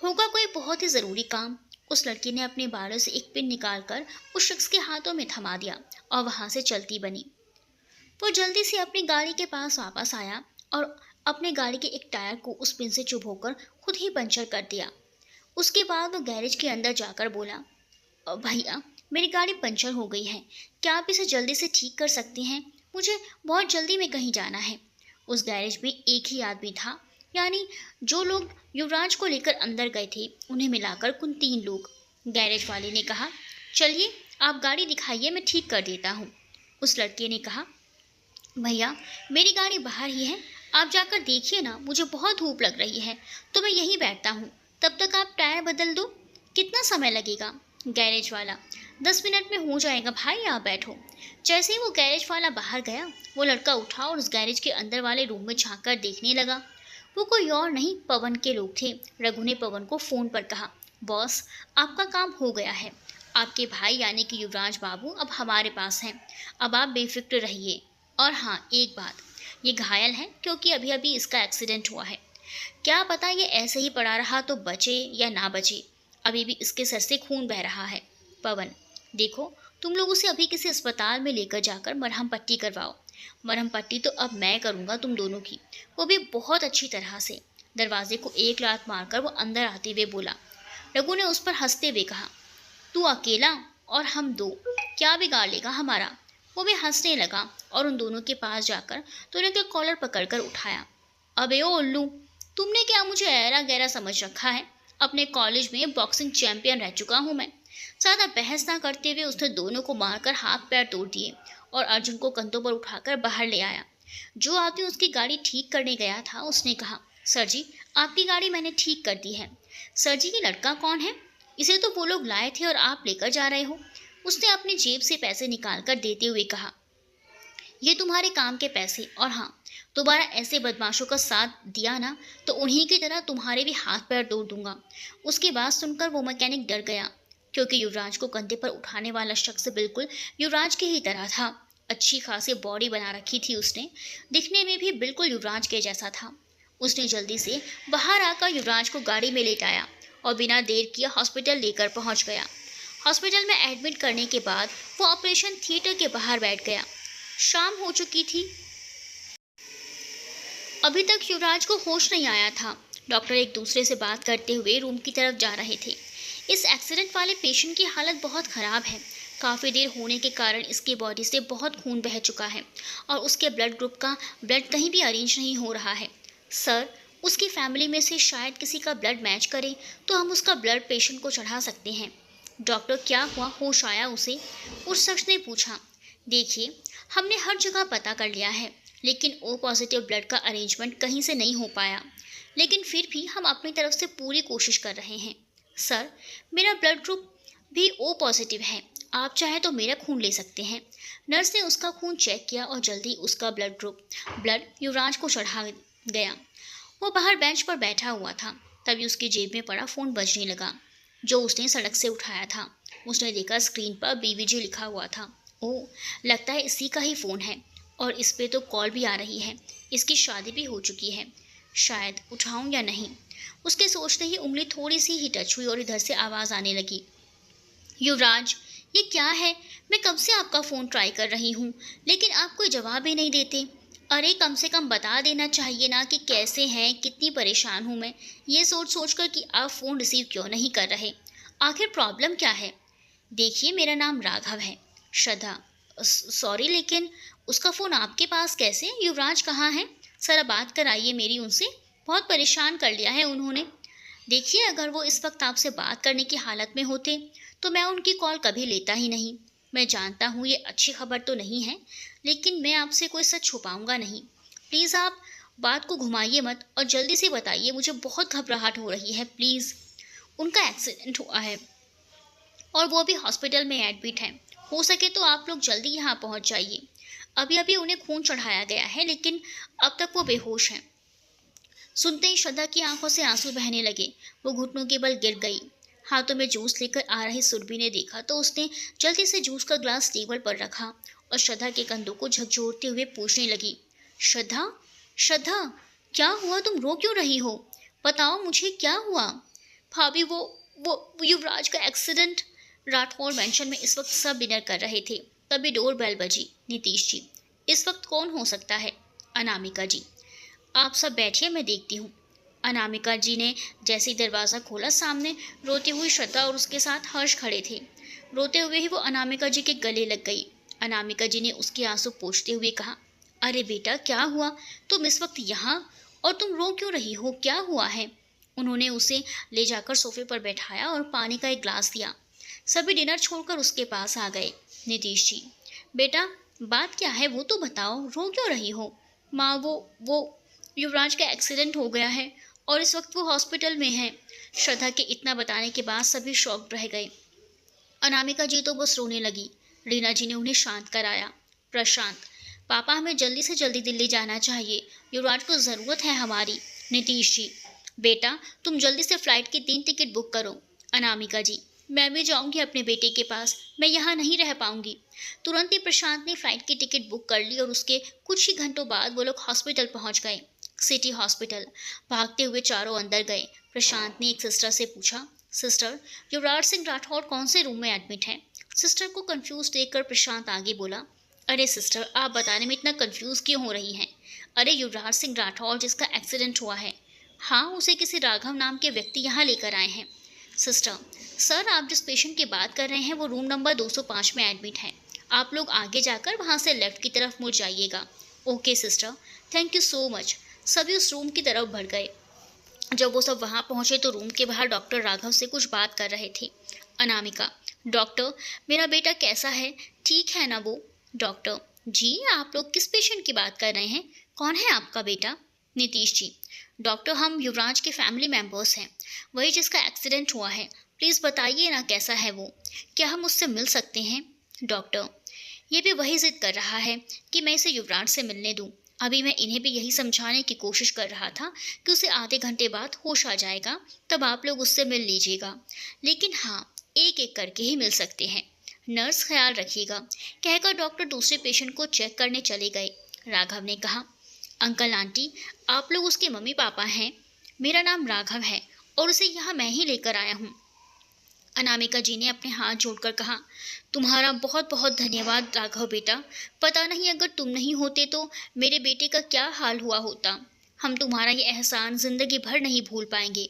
होगा कोई बहुत ही ज़रूरी काम। उस लड़की ने अपने बालों से एक पिन निकालकर उस शख्स के हाथों में थमा दिया और वहां से चलती बनी। वो जल्दी से अपनी गाड़ी के पास वापस आया और अपने गाड़ी के एक टायर को उस पिन से चुभोकर खुद ही पंचर कर दिया। उसके बाद वो गैरेज के अंदर जाकर बोला, भैया मेरी गाड़ी पंचर हो गई है, क्या आप इसे जल्दी से ठीक कर सकती हैं? मुझे बहुत जल्दी में कहीं जाना है। उस गैरेज में एक ही आदमी था, यानी जो लोग युवराज को लेकर अंदर गए थे उन्हें मिलाकर कुल 3 लोग। गैरेज वाले ने कहा, चलिए आप गाड़ी दिखाइए, मैं ठीक कर देता हूँ। उस लड़के ने कहा, भैया मेरी गाड़ी बाहर ही है, आप जाकर देखिए ना, मुझे बहुत धूप लग रही है तो मैं यहीं बैठता हूँ, तब तक आप टायर बदल दो। कितना समय लगेगा? गैरेज वाला, 10 मिनट में हो जाएगा भाई, आप बैठो। जैसे ही वो गैरेज वाला बाहर गया, वो लड़का उठा और उस गैरेज के अंदर वाले रूम में झांक कर देखने लगा। वो कोई और नहीं, पवन के लोग थे। रघु ने पवन को फ़ोन पर कहा, बॉस आपका काम हो गया है, आपके भाई यानी कि युवराज बाबू अब हमारे पास हैं, अब आप बेफिक्र रहिए। और हाँ एक बात, ये घायल है क्योंकि अभी अभी इसका एक्सीडेंट हुआ है, क्या पता ये ऐसे ही पड़ा रहा तो बचे या ना बचे, अभी भी इसके सर से खून बह रहा है। पवन, देखो तुम लोग उसे अभी किसी अस्पताल में लेकर जाकर मरहम पट्टी करवाओ। मरहम पट्टी तो अब मैं करूँगा तुम दोनों की, वो भी बहुत अच्छी तरह से। दरवाजे को एक लात मारकर वो अंदर आते हुए बोला। रघु ने उस पर हंसते हुए कहा, तू अकेला और हम 2, क्या बिगाड़ लेगा हमारा? वो भी हंसने लगा और उन दोनों के पास जाकर दोनों के कॉलर पकड़कर उठाया। अबे ओ उल्लू, तुमने क्या मुझे ऐरा गैरा समझ रखा है? अपने कॉलेज में बॉक्सिंग चैंपियन रह चुका हूँ मैं। ज़्यादा बहस ना करते हुए उसने दोनों को मारकर हाथ पैर तोड़ दिए और अर्जुन को कंधों पर उठाकर बाहर ले आया। जो आदमी उसकी गाड़ी ठीक करने गया था उसने कहा, सर जी आपकी गाड़ी मैंने ठीक कर दी है। सर जी ये लड़का कौन है? इसे तो वो लोग लाए थे और आप लेकर जा रहे हो। उसने अपनी जेब से पैसे निकाल कर देते हुए कहा, ये तुम्हारे काम के पैसे, और हाँ दोबारा ऐसे बदमाशों का साथ दिया ना तो उन्हीं की तरह तुम्हारे भी हाथ पैर तोड़ दूंगा। उसकी बात सुनकर वो मैकेनिक डर गया, क्योंकि युवराज को कंधे पर उठाने वाला शख्स बिल्कुल युवराज की ही तरह था। अच्छी खासी बॉडी बना रखी थी उसने, दिखने में भी बिल्कुल युवराज के जैसा था। उसने जल्दी से बाहर आकर युवराज को गाड़ी में लेटाया और बिना देर किए हॉस्पिटल लेकर पहुंच गया। हॉस्पिटल में एडमिट करने के बाद वो ऑपरेशन थिएटर के बाहर बैठ गया। शाम हो चुकी थी। अभी तक युवराज को होश नहीं आया था। डॉक्टर एक दूसरे से बात करते हुए रूम की तरफ जा रहे थे। इस एक्सीडेंट वाले पेशेंट की हालत बहुत ख़राब है। काफ़ी देर होने के कारण इसकी बॉडी से बहुत खून बह चुका है और उसके ब्लड ग्रुप का ब्लड कहीं भी अरेंज नहीं हो रहा है। सर, उसकी फैमिली में से शायद किसी का ब्लड मैच करे तो हम उसका ब्लड पेशेंट को चढ़ा सकते हैं। डॉक्टर, क्या हुआ, होश आया उसे? उस शख्स ने पूछा। देखिए, हमने हर जगह पता कर लिया है, लेकिन ओ पॉजिटिव ब्लड का अरेंजमेंट कहीं से नहीं हो पाया। लेकिन फिर भी हम अपनी तरफ से पूरी कोशिश कर रहे हैं। सर, मेरा ब्लड ग्रुप भी ओ पॉजिटिव है। आप चाहें तो मेरा खून ले सकते हैं। नर्स ने उसका खून चेक किया और जल्दी उसका ब्लड युवराज को चढ़ा गया। वो बाहर बेंच पर बैठा हुआ था। तभी उसकी जेब में पड़ा फ़ोन बजने लगा, जो उसने सड़क से उठाया था। उसने देखा स्क्रीन पर बीवीजी लिखा हुआ था। ओह, लगता है इसी का ही फ़ोन है और इस पे तो कॉल भी आ रही है। इसकी शादी भी हो चुकी है। शायद उठाऊं या नहीं। उसके सोचते ही उंगली थोड़ी सी ही टच हुई और इधर से आवाज़ आने लगी। युवराज, ये क्या है? मैं कब से आपका फ़ोन ट्राई कर रही हूँ, लेकिन आप कोई जवाब ही नहीं देते। अरे, कम से कम बता देना चाहिए ना कि कैसे हैं, कितनी परेशान हूँ मैं, ये सोच सोच कर कि आप फ़ोन रिसीव क्यों नहीं कर रहे। आखिर प्रॉब्लम क्या है? देखिए, मेरा नाम राघव है। श्रद्धा, सॉरी, लेकिन उसका फ़ोन आपके पास कैसे? युवराज कहाँ है? ज़रा बात कराइए मेरी उनसे। बहुत परेशान कर लिया है उन्होंने। देखिए, अगर वो इस वक्त आपसे बात करने की हालत में होते तो मैं उनकी कॉल कभी लेता ही नहीं। मैं जानता हूँ ये अच्छी खबर तो नहीं है, लेकिन मैं आपसे कोई सच छुपाऊंगा नहीं। प्लीज़ आप बात को घुमाइए मत और जल्दी से बताइए, मुझे बहुत घबराहट हो रही है, प्लीज़। उनका एक्सीडेंट हुआ है और वो भी हॉस्पिटल में एडमिट है। हो सके तो आप लोग जल्दी यहाँ पहुँच जाइए। अभी अभी उन्हें खून चढ़ाया गया है, लेकिन अब तक वो बेहोश हैं। सुनते ही श्रद्धा की आंखों से आंसू बहने लगे। वो घुटनों के बल गिर गई। हाथों में जूस लेकर आ रही सुरभि ने देखा तो उसने जल्दी से जूस का ग्लास टेबल पर रखा और श्रद्धा के कंधों को झकझोरते हुए पूछने लगी। श्रद्धा, श्रद्धा, क्या हुआ? तुम रो क्यों रही हो? बताओ मुझे, क्या हुआ? भाभी, वो युवराज का एक्सीडेंट। राठौर मेंशन में इस वक्त सब डिनर कर रहे थे। तभी डोर बेल बजी। नीतीश जी। इस वक्त कौन हो सकता है? अनामिका जी। आप सब बैठिए, मैं देखती हूँ। अनामिका जी ने जैसे ही दरवाज़ा खोला, सामने रोती हुई श्रद्धा और उसके साथ हर्ष खड़े थे। रोते हुए ही वो अनामिका जी के गले लग गई। अनामिका जी ने उसके आंसू पोंछते हुए कहा, अरे बेटा, क्या हुआ? तुम इस वक्त यहाँ, और तुम रो क्यों रही हो? क्या हुआ है? उन्होंने उसे ले जाकर सोफे पर बैठाया और पानी का एक ग्लास दिया। सभी डिनर छोड़कर उसके पास आ गए। नीतीश जी, बेटा, बात क्या है वो तो बताओ, रो क्यों रही हो? माँ, वो युवराज का एक्सीडेंट हो गया है और इस वक्त वो हॉस्पिटल में है। श्रद्धा के इतना बताने के बाद सभी शॉक्ड रह गए। अनामिका जी तो बस रोने लगी। रीना जी ने उन्हें शांत कराया। प्रशांत, पापा, हमें जल्दी से जल्दी दिल्ली जाना चाहिए। युवराज को ज़रूरत है हमारी। नीतीश जी, बेटा, तुम जल्दी से फ़्लाइट की 3 टिकट बुक करो। अनामिका जी, मैं भी जाऊंगी अपने बेटे के पास, मैं यहाँ नहीं रह पाऊंगी। तुरंत ही प्रशांत ने फ़्लाइट की टिकट बुक कर ली और उसके कुछ ही घंटों बाद वो लोग हॉस्पिटल पहुँच गए। City hospital. भागते हुए चारों अंदर गए। प्रशांत ने एक सिस्टर से पूछा, सिस्टर, युवराज सिंह राठौर कौन से रूम में एडमिट है? सिस्टर को कंफ्यूज देखकर प्रशांत आगे बोला, अरे सिस्टर, आप बताने में इतना कंफ्यूज क्यों हो रही हैं? अरे, युवराज सिंह राठौर जिसका एक्सीडेंट हुआ है, हाँ, उसे किसी राघव नाम के व्यक्ति यहाँ लेकर आए हैं। सिस्टर, सर, आप जिस पेशेंट की बात कर रहे हैं वो रूम नंबर 205 में एडमिट है। आप लोग आगे जाकर वहाँ से लेफ्ट की तरफ मुड़ जाइएगा। Okay sister, thank you so much. सभी उस रूम की तरफ बढ़ गए। जब वो सब वहाँ पहुँचे तो रूम के बाहर डॉक्टर राघव से कुछ बात कर रहे थे। अनामिका, डॉक्टर, मेरा बेटा कैसा है? ठीक है ना वो? डॉक्टर जी, आप लोग किस पेशेंट की बात कर रहे हैं? कौन है आपका बेटा? नीतीश जी, डॉक्टर, हम युवराज के फैमिली मेम्बर्स हैं, वही जिसका एक्सीडेंट हुआ है। प्लीज़ बताइए ना, कैसा है वो? क्या हम उससे मिल सकते हैं? डॉक्टर, ये भी वही जिद कर रहा है कि मैं इसे युवराज से मिलने दूँ। अभी मैं इन्हें भी यही समझाने की कोशिश कर रहा था कि उसे आधे घंटे बाद होश आ जाएगा, तब आप लोग उससे मिल लीजिएगा। लेकिन हाँ, एक एक करके ही मिल सकते हैं। नर्स, ख्याल रखिएगा, कहकर डॉक्टर दूसरे पेशेंट को चेक करने चले गए। राघव ने कहा, अंकल आंटी, आप लोग उसके मम्मी पापा हैं? मेरा नाम राघव है और उसे यहाँ मैं ही लेकर आया हूँ। अनामिका जी ने अपने हाथ जोड़कर कहा, तुम्हारा बहुत बहुत धन्यवाद राघव बेटा। पता नहीं अगर तुम नहीं होते तो मेरे बेटे का क्या हाल हुआ होता। हम तुम्हारा ये एहसान जिंदगी भर नहीं भूल पाएंगे।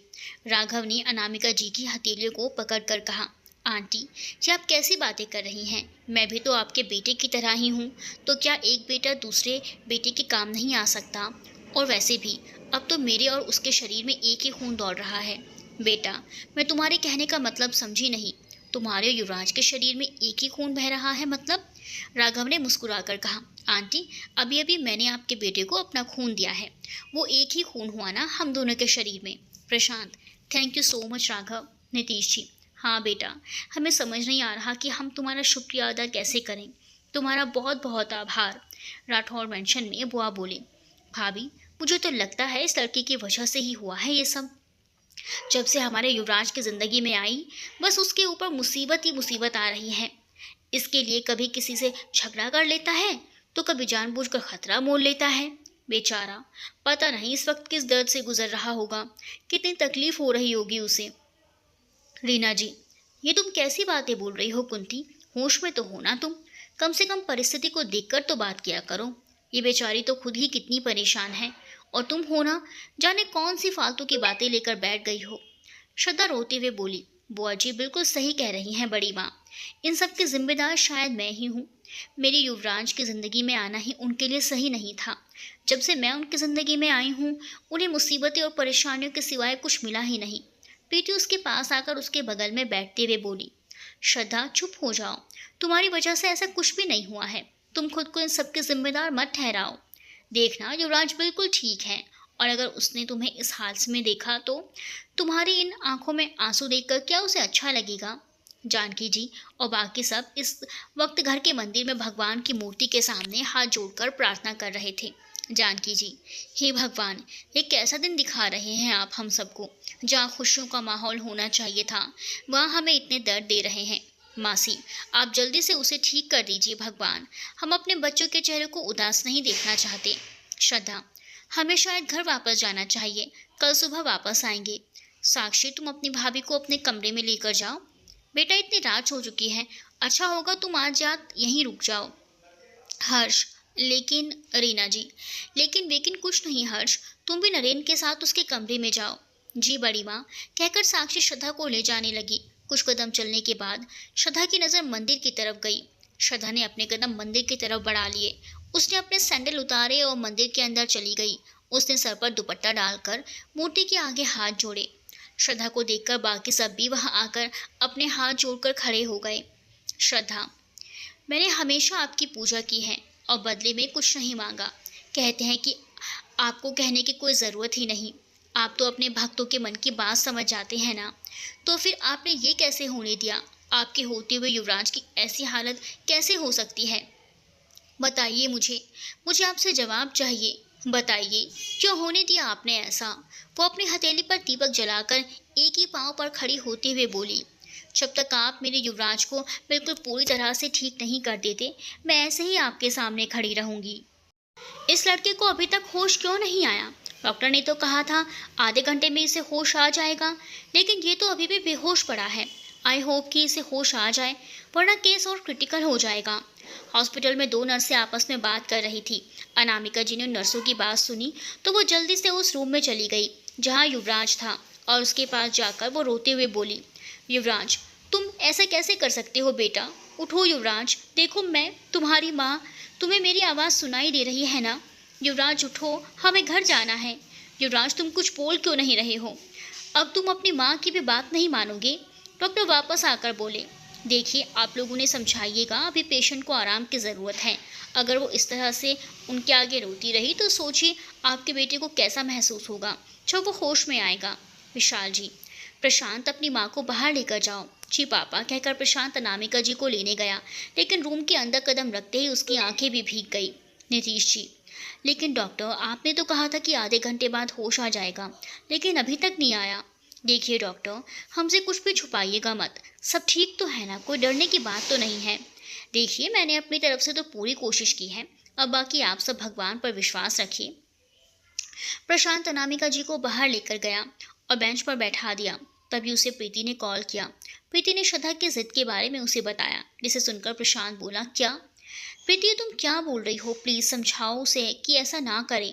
राघव ने अनामिका जी की हथेलियों को पकड़कर कहा, आंटी ये आप कैसी बातें कर रही हैं? मैं भी तो आपके बेटे की तरह ही हूँ। तो क्या एक बेटा दूसरे बेटे के काम नहीं आ सकता? और वैसे भी अब तो मेरे और उसके शरीर में एक ही खून दौड़ रहा है। बेटा, मैं तुम्हारे कहने का मतलब समझी नहीं। तुम्हारे युवराज के शरीर में एक ही खून बह रहा है मतलब? राघव ने मुस्कुराकर कहा, आंटी अभी अभी मैंने आपके बेटे को अपना खून दिया है। वो एक ही खून हुआ ना हम दोनों के शरीर में। Prashant, thank you so much Raghav. Nitish ji, हाँ बेटा, हमें समझ नहीं आ रहा कि हम तुम्हारा शुक्रिया अदा कैसे करें। तुम्हारा बहुत बहुत आभार। राठौर मेंशन में बुआ बोले, भाभी मुझे तो लगता है इस लड़की की वजह से ही हुआ है ये सब। जब से हमारे युवराज की जिंदगी में आई, बस उसके ऊपर मुसीबत ही मुसीबत आ रही है। इसके लिए कभी किसी से झगड़ा कर लेता है तो कभी जानबूझकर खतरा मोल लेता है। बेचारा, पता नहीं इस वक्त किस दर्द से गुजर रहा होगा, कितनी तकलीफ हो रही होगी उसे। रीना जी, ये तुम कैसी बातें बोल रही हो कुंती? होश में तो हो ना तुम? कम से कम परिस्थिति को देखकर तो बात किया करो। ये बेचारी तो खुद ही कितनी परेशान है और तुम हो ना जाने कौन सी फालतू की बातें लेकर बैठ गई हो। श्रद्धा रोते हुए बोली, बुआ जी बिल्कुल सही कह रही हैं बड़ी माँ। इन सब की जिम्मेदार शायद मैं ही हूँ। मेरी युवराज की ज़िंदगी में आना ही उनके लिए सही नहीं था। जब से मैं उनकी ज़िंदगी में आई हूँ, उन्हें मुसीबतें और परेशानियों के सिवाय कुछ मिला ही नहीं। प्रीति उसके पास आकर उसके बगल में बैठते हुए बोली, श्रद्धा चुप हो जाओ, तुम्हारी वजह से ऐसा कुछ भी नहीं हुआ है। तुम खुद को इन सबके जिम्मेदार मत ठहराओ। देखना युवराज बिल्कुल ठीक है, और अगर उसने तुम्हें इस हालत में देखा तो तुम्हारी इन आंखों में आंसू देखकर क्या उसे अच्छा लगेगा? जानकी जी और बाकी सब इस वक्त घर के मंदिर में भगवान की मूर्ति के सामने हाथ जोड़कर प्रार्थना कर रहे थे। जानकी जी, हे भगवान, ये कैसा दिन दिखा रहे हैं आप हम सबको। जहाँ खुशियों का माहौल होना चाहिए था, वहाँ हमें इतने दर्द दे रहे हैं। मासी, आप जल्दी से उसे ठीक कर दीजिए भगवान। हम अपने बच्चों के चेहरे को उदास नहीं देखना चाहते। श्रद्धा, हमें शायद घर वापस जाना चाहिए, कल सुबह वापस आएंगे। साक्षी, तुम अपनी भाभी को अपने कमरे में लेकर जाओ। बेटा, इतनी रात हो चुकी है, अच्छा होगा तुम आज रात यहीं रुक जाओ। हर्ष, लेकिन रीना जी, लेकिन कुछ नहीं हर्ष, तुम भी नरेन के साथ उसके कमरे में जाओ। जी बड़ी माँ, कहकर साक्षी श्रद्धा को ले जाने लगी। कुछ कदम चलने के बाद श्रद्धा की नज़र मंदिर की तरफ गई। श्रद्धा ने अपने कदम मंदिर की तरफ बढ़ा लिए। उसने अपने सैंडल उतारे और मंदिर के अंदर चली गई। उसने सर पर दुपट्टा डालकर मूर्ति के आगे हाथ जोड़े। श्रद्धा को देखकर बाकी सब भी वहां आकर अपने हाथ जोड़कर खड़े हो गए। श्रद्धा, मैंने हमेशा आपकी पूजा की है और बदले में कुछ नहीं मांगा। कहते हैं कि आपको कहने की कोई ज़रूरत ही नहीं, आप तो अपने भक्तों के मन की बात समझ जाते हैं ना। तो फिर आपने ये कैसे होने दिया? आपके होते हुए युवराज की ऐसी हालत कैसे हो सकती है? बताइए मुझे आपसे जवाब चाहिए। बताइए, क्यों होने दिया आपने ऐसा? वो अपनी हथेली पर दीपक जलाकर एक ही पांव पर खड़ी होते हुए बोली, जब तक आप मेरे युवराज को बिल्कुल पूरी तरह से ठीक नहीं कर देते, मैं ऐसे ही आपके सामने खड़ी रहूंगी। इस लड़के को अभी तक होश क्यों नहीं आया? डॉक्टर ने तो कहा था आधे घंटे में इसे होश आ जाएगा, लेकिन ये तो अभी भी बेहोश पड़ा है। आई होप कि इसे होश आ जाए, वरना केस और क्रिटिकल हो जाएगा। हॉस्पिटल में दो नर्सें आपस में बात कर रही थी। अनामिका जी ने नर्सों की बात सुनी तो वो जल्दी से उस रूम में चली गई जहाँ युवराज था, और उसके पास जाकर वो रोते हुए बोली, युवराज, तुम ऐसा कैसे कर सकते हो बेटा? उठो युवराज, देखो मैं तुम्हारी माँ, तुम्हें मेरी आवाज़ सुनाई दे रही है ना? युवराज उठो, हमें घर जाना है। युवराज, तुम कुछ बोल क्यों नहीं रहे हो? अब तुम अपनी माँ की भी बात नहीं मानोगे? डॉक्टर वापस आकर बोले, देखिए आप लोग उन्हें समझाइएगा, अभी पेशेंट को आराम की ज़रूरत है। अगर वो इस तरह से उनके आगे रोती रही तो सोचिए आपके बेटे को कैसा महसूस होगा जब वो होश में आएगा। विशाल जी, प्रशांत अपनी माँ को बाहर लेकर जाओ। जी पापा, कहकर प्रशांत अनामिका जी को लेने गया, लेकिन रूम के अंदर कदम रखते ही उसकी आंखें भी भीग गई। नीतीश जी, लेकिन डॉक्टर आपने तो कहा था कि आधे घंटे बाद होश आ जाएगा, लेकिन अभी तक नहीं आया। देखिए डॉक्टर, हमसे कुछ भी छुपाइएगा मत, सब ठीक तो है ना, कोई डरने की बात तो नहीं है। देखिए मैंने अपनी तरफ से तो पूरी कोशिश की है, अब बाकी आप सब भगवान पर विश्वास रखिए। प्रशांत अनामिका जी को बाहर लेकर गया और बेंच पर बैठा दिया। तभी उसे प्रीति ने कॉल किया। प्रीति ने श्रद्धा की जिद के बारे में उसे बताया, जिसे सुनकर प्रशांत बोला, क्या प्रीति तुम क्या बोल रही हो? प्लीज समझाओ उसे कि ऐसा ना करे।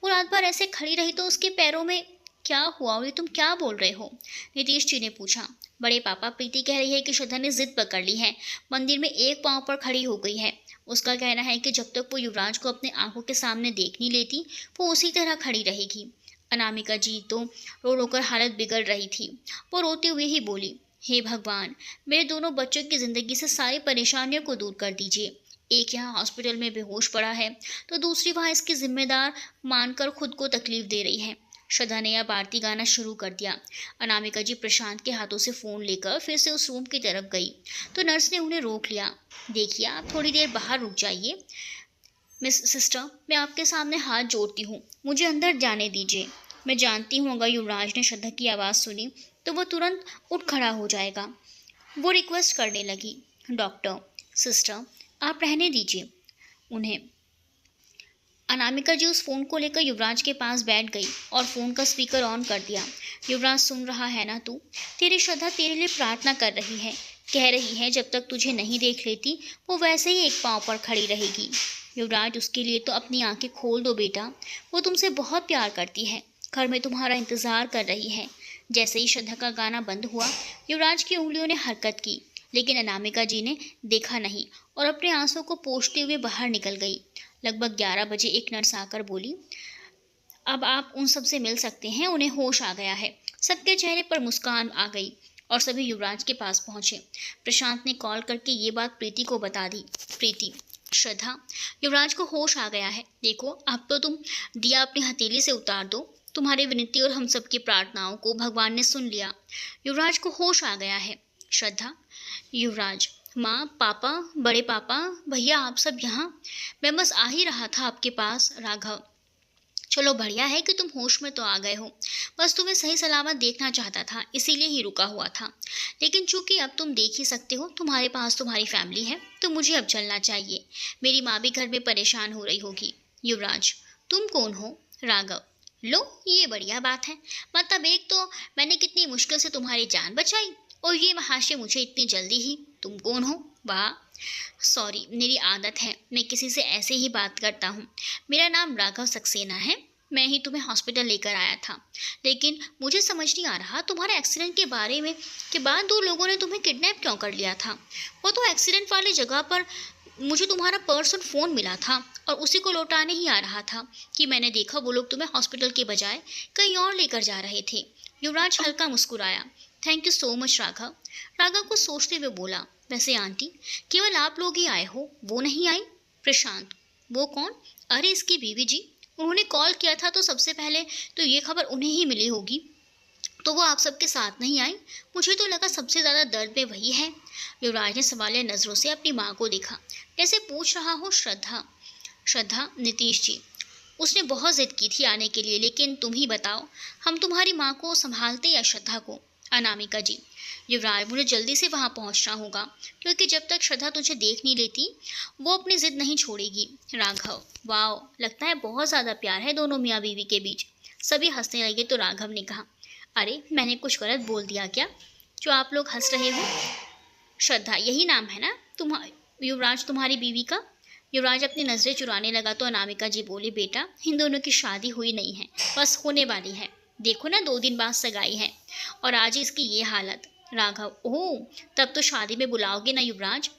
वो रात भर ऐसे खड़ी रही तो उसके पैरों में क्या हुआ और ये तुम क्या बोल रहे हो? नीतीश जी ने पूछा। बड़े पापा, प्रीति कह रही है कि श्रद्धा ने जिद पकड़ ली है, मंदिर में एक पांव पर खड़ी हो गई है। उसका कहना है कि जब तक वो युवराज को अपने आंखों के सामने देख नहीं लेती वो उसी तरह खड़ी रहेगी। अनामिका जी तो रो रो कर हालत बिगड़ रही थी। वो रोते हुए ही बोली, हे भगवान, मेरे दोनों बच्चों की ज़िंदगी से सारी परेशानियों को दूर कर दीजिए। एक यहाँ हॉस्पिटल में बेहोश पड़ा है तो दूसरी वहाँ इसकी जिम्मेदार मानकर खुद को तकलीफ दे रही है। श्रद्धा ने अब आरती गाना शुरू कर दिया। अनामिका जी प्रशांत के हाथों से फ़ोन लेकर फिर से उस रूम की तरफ गई तो नर्स ने उन्हें रोक लिया। देखिए, आप थोड़ी देर बाहर रुक जाइए। मिस सिस्टर, मैं आपके सामने हाथ जोड़ती हूँ, मुझे अंदर जाने दीजिए। मैं जानती हूँ अगर युवराज ने श्रद्धा की आवाज़ सुनी तो वो तुरंत उठ खड़ा हो जाएगा। वो रिक्वेस्ट करने लगी, डॉक्टर, सिस्टर, आप रहने दीजिए उन्हें। अनामिका जी उस फ़ोन को लेकर युवराज के पास बैठ गई और फ़ोन का स्पीकर ऑन कर दिया। युवराज, सुन रहा है ना तू? तेरी श्रद्धा तेरे लिए प्रार्थना कर रही है, कह रही है जब तक तुझे नहीं देख लेती वो वैसे ही एक पाँव पर खड़ी रहेगी। युवराज, उसके लिए तो अपनी आंखें खोल दो बेटा, वो तुमसे बहुत प्यार करती है, घर में तुम्हारा इंतज़ार कर रही है। जैसे ही श्रद्धा का गाना बंद हुआ युवराज की उंगलियों ने हरकत की, लेकिन अनामिका जी ने देखा नहीं और अपने आंसू को पोंछते हुए बाहर निकल गई। लगभग 11 बजे एक नर्स आकर बोली, अब आप उन सब से मिल सकते हैं, उन्हें होश आ गया है। सबके चेहरे पर मुस्कान आ गई और सभी युवराज के पास पहुंचे। प्रशांत ने कॉल करके ये बात प्रीति को बता दी। प्रीति, श्रद्धा, युवराज को होश आ गया है। देखो, अब तो तुम दिया अपनी हथेली से उतार दो। तुम्हारी विनती और हम सब की प्रार्थनाओं को भगवान ने सुन लिया। युवराज को होश आ गया है। श्रद्धा, युवराज, माँ, पापा, बड़े पापा, भैया, आप सब यहाँ? मैं बस आ ही रहा था आपके पास। राघव, चलो बढ़िया है कि तुम होश में तो आ गए हो। बस तुम्हें सही सलामत देखना चाहता था, इसीलिए ही रुका हुआ था। लेकिन चूंकि अब तुम देख ही सकते हो, तुम्हारे पास तुम्हारी फैमिली है, तो मुझे अब चलना चाहिए। मेरी माँ भी घर में परेशान हो रही होगी। युवराज, तुम कौन हो? राघव, लो, ये बढ़िया बात है। मतलब एक तो मैंने कितनी मुश्किल से तुम्हारी जान बचाई और ये महाशय मुझे इतनी जल्दी ही। तुम कौन हो? वाह, सॉरी, मेरी आदत है, मैं किसी से ऐसे ही बात करता हूँ। मेरा नाम राघव सक्सेना है। मैं ही तुम्हें हॉस्पिटल लेकर आया था, लेकिन मुझे समझ नहीं आ रहा तुम्हारे एक्सीडेंट के बारे में के बाद 2 लोगों ने तुम्हें किडनैप क्यों कर लिया था। वो तो एक्सीडेंट वाली जगह पर मुझे तुम्हारा पर्स और फ़ोन मिला था और उसी को लौटाने ही आ रहा था कि मैंने देखा वो लोग तुम्हें हॉस्पिटल के बजाय कहीं और लेकर जा रहे थे। युवराज हल्का मुस्कुराया। Thank you so much Raghav. Raghav को सोचते हुए बोला, वैसे आंटी, केवल आप लोग ही आए हो, वो नहीं आई? प्रशांत, वो कौन? अरे इसकी बीवी जी, उन्होंने कॉल किया था तो सबसे पहले तो ये खबर उन्हें ही मिली होगी, तो वो आप सबके साथ नहीं आई। मुझे तो लगा सबसे ज़्यादा दर्द में वही है। युवराज ने सवालिया नज़रों से अपनी माँ को देखा, जैसे पूछ रहा हो, श्रद्धा? श्रद्धा, नीतीश जी, उसने बहुत जिद की थी आने के लिए, लेकिन तुम ही बताओ, हम तुम्हारी माँ को संभालते या श्रद्धा को? अनामिका जी, युवराज, मुझे जल्दी से वहाँ पहुँचना होगा, क्योंकि जब तक श्रद्धा तुझे देख नहीं लेती वो अपनी जिद नहीं छोड़ेगी। राघव, वाह, लगता है बहुत ज़्यादा प्यार है दोनों मियाँ बीवी के बीच। सभी हंसने लगे तो राघव ने कहा, अरे मैंने कुछ गलत बोल दिया क्या जो आप लोग हंस रहे हो? श्रद्धा, यही नाम है ना युवराज तुम्हारी बीवी का? युवराज अपनी नज़रें चुराने लगा तो अनामिका जी बोली, बेटा, इन दोनों की शादी हुई नहीं है, बस होने वाली है। देखो ना, 2 दिन बाद सगाई है और आज इसकी ये हालत। राघव, ओह, तब तो शादी में बुलाओगे ना युवराज?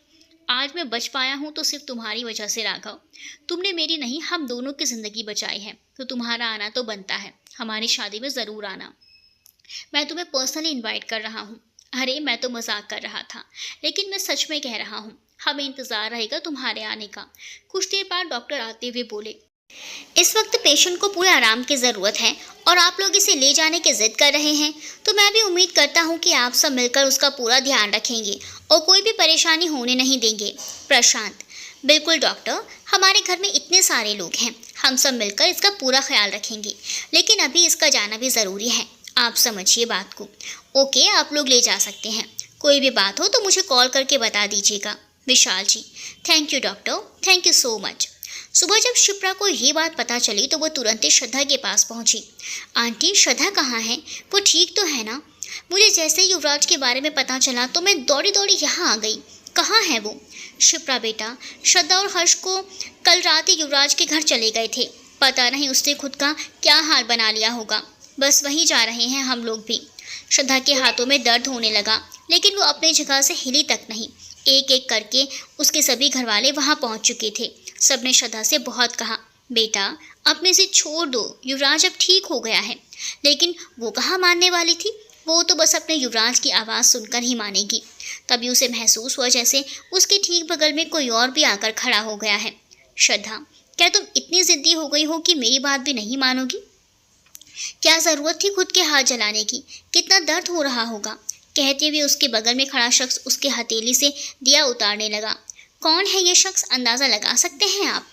आज मैं बच पाया हूँ तो सिर्फ तुम्हारी वजह से राघव। तुमने मेरी नहीं, हम दोनों की ज़िंदगी बचाई है, तो तुम्हारा आना तो बनता है। हमारी शादी में ज़रूर आना। मैं तुम्हें पर्सनली इनवाइट कर रहा हूँ। अरे मैं तो मजाक कर रहा था, लेकिन मैं सच में कह रहा हूँ, हमें इंतज़ार रहेगा तुम्हारे आने का। कुछ देर बाद डॉक्टर आते हुए बोले, इस वक्त पेशेंट को पूरे आराम की ज़रूरत है और आप लोग इसे ले जाने की जिद कर रहे हैं, तो मैं भी उम्मीद करता हूँ कि आप सब मिलकर उसका पूरा ध्यान रखेंगे और कोई भी परेशानी होने नहीं देंगे। प्रशांत, बिल्कुल डॉक्टर, हमारे घर में इतने सारे लोग हैं, हम सब मिलकर इसका पूरा ख्याल रखेंगे, लेकिन अभी इसका जाना भी ज़रूरी है, आप समझिए बात को। ओके, आप लोग ले जा सकते हैं। कोई भी बात हो तो मुझे कॉल करके बता दीजिएगा। Vishal ji, thank you doctor, thank you so much. सुबह जब शिप्रा को ये बात पता चली तो वो तुरंत ही श्रद्धा के पास पहुंची। आंटी, श्रद्धा कहाँ है? वो ठीक तो है ना? मुझे जैसे ही युवराज के बारे में पता चला तो मैं दौड़ी दौड़ी यहाँ आ गई। कहाँ है वो? शिप्रा बेटा, श्रद्धा और हर्ष को कल रात ही युवराज के घर चले गए थे। पता नहीं उसने खुद का क्या हाल बना लिया होगा। बस वहीं जा रहे हैं हम लोग भी। श्रद्धा के हाथों में दर्द होने लगा, लेकिन वो अपनी जगह से हिली तक नहीं। एक एक करके उसके सभी घरवाले वहाँ पहुँच चुके थे। सबने श्रद्धा से बहुत कहा, बेटा अपने से छोड़ दो, युवराज अब ठीक हो गया है। लेकिन वो कहाँ मानने वाली थी। वो तो बस अपने युवराज की आवाज़ सुनकर ही मानेगी। तभी उसे महसूस हुआ जैसे उसके ठीक बगल में कोई और भी आकर खड़ा हो गया है। श्रद्धा, क्या तुम इतनी ज़िद्दी हो गई हो कि मेरी बात भी नहीं मानोगी? क्या ज़रूरत थी खुद के हाथ जलाने की? कितना दर्द हो रहा होगा। कहते हुए उसके बगल में खड़ा शख्स उसके हथेली से दिया उतारने लगा। कौन है ये शख्स, अंदाज़ा लगा सकते हैं आप?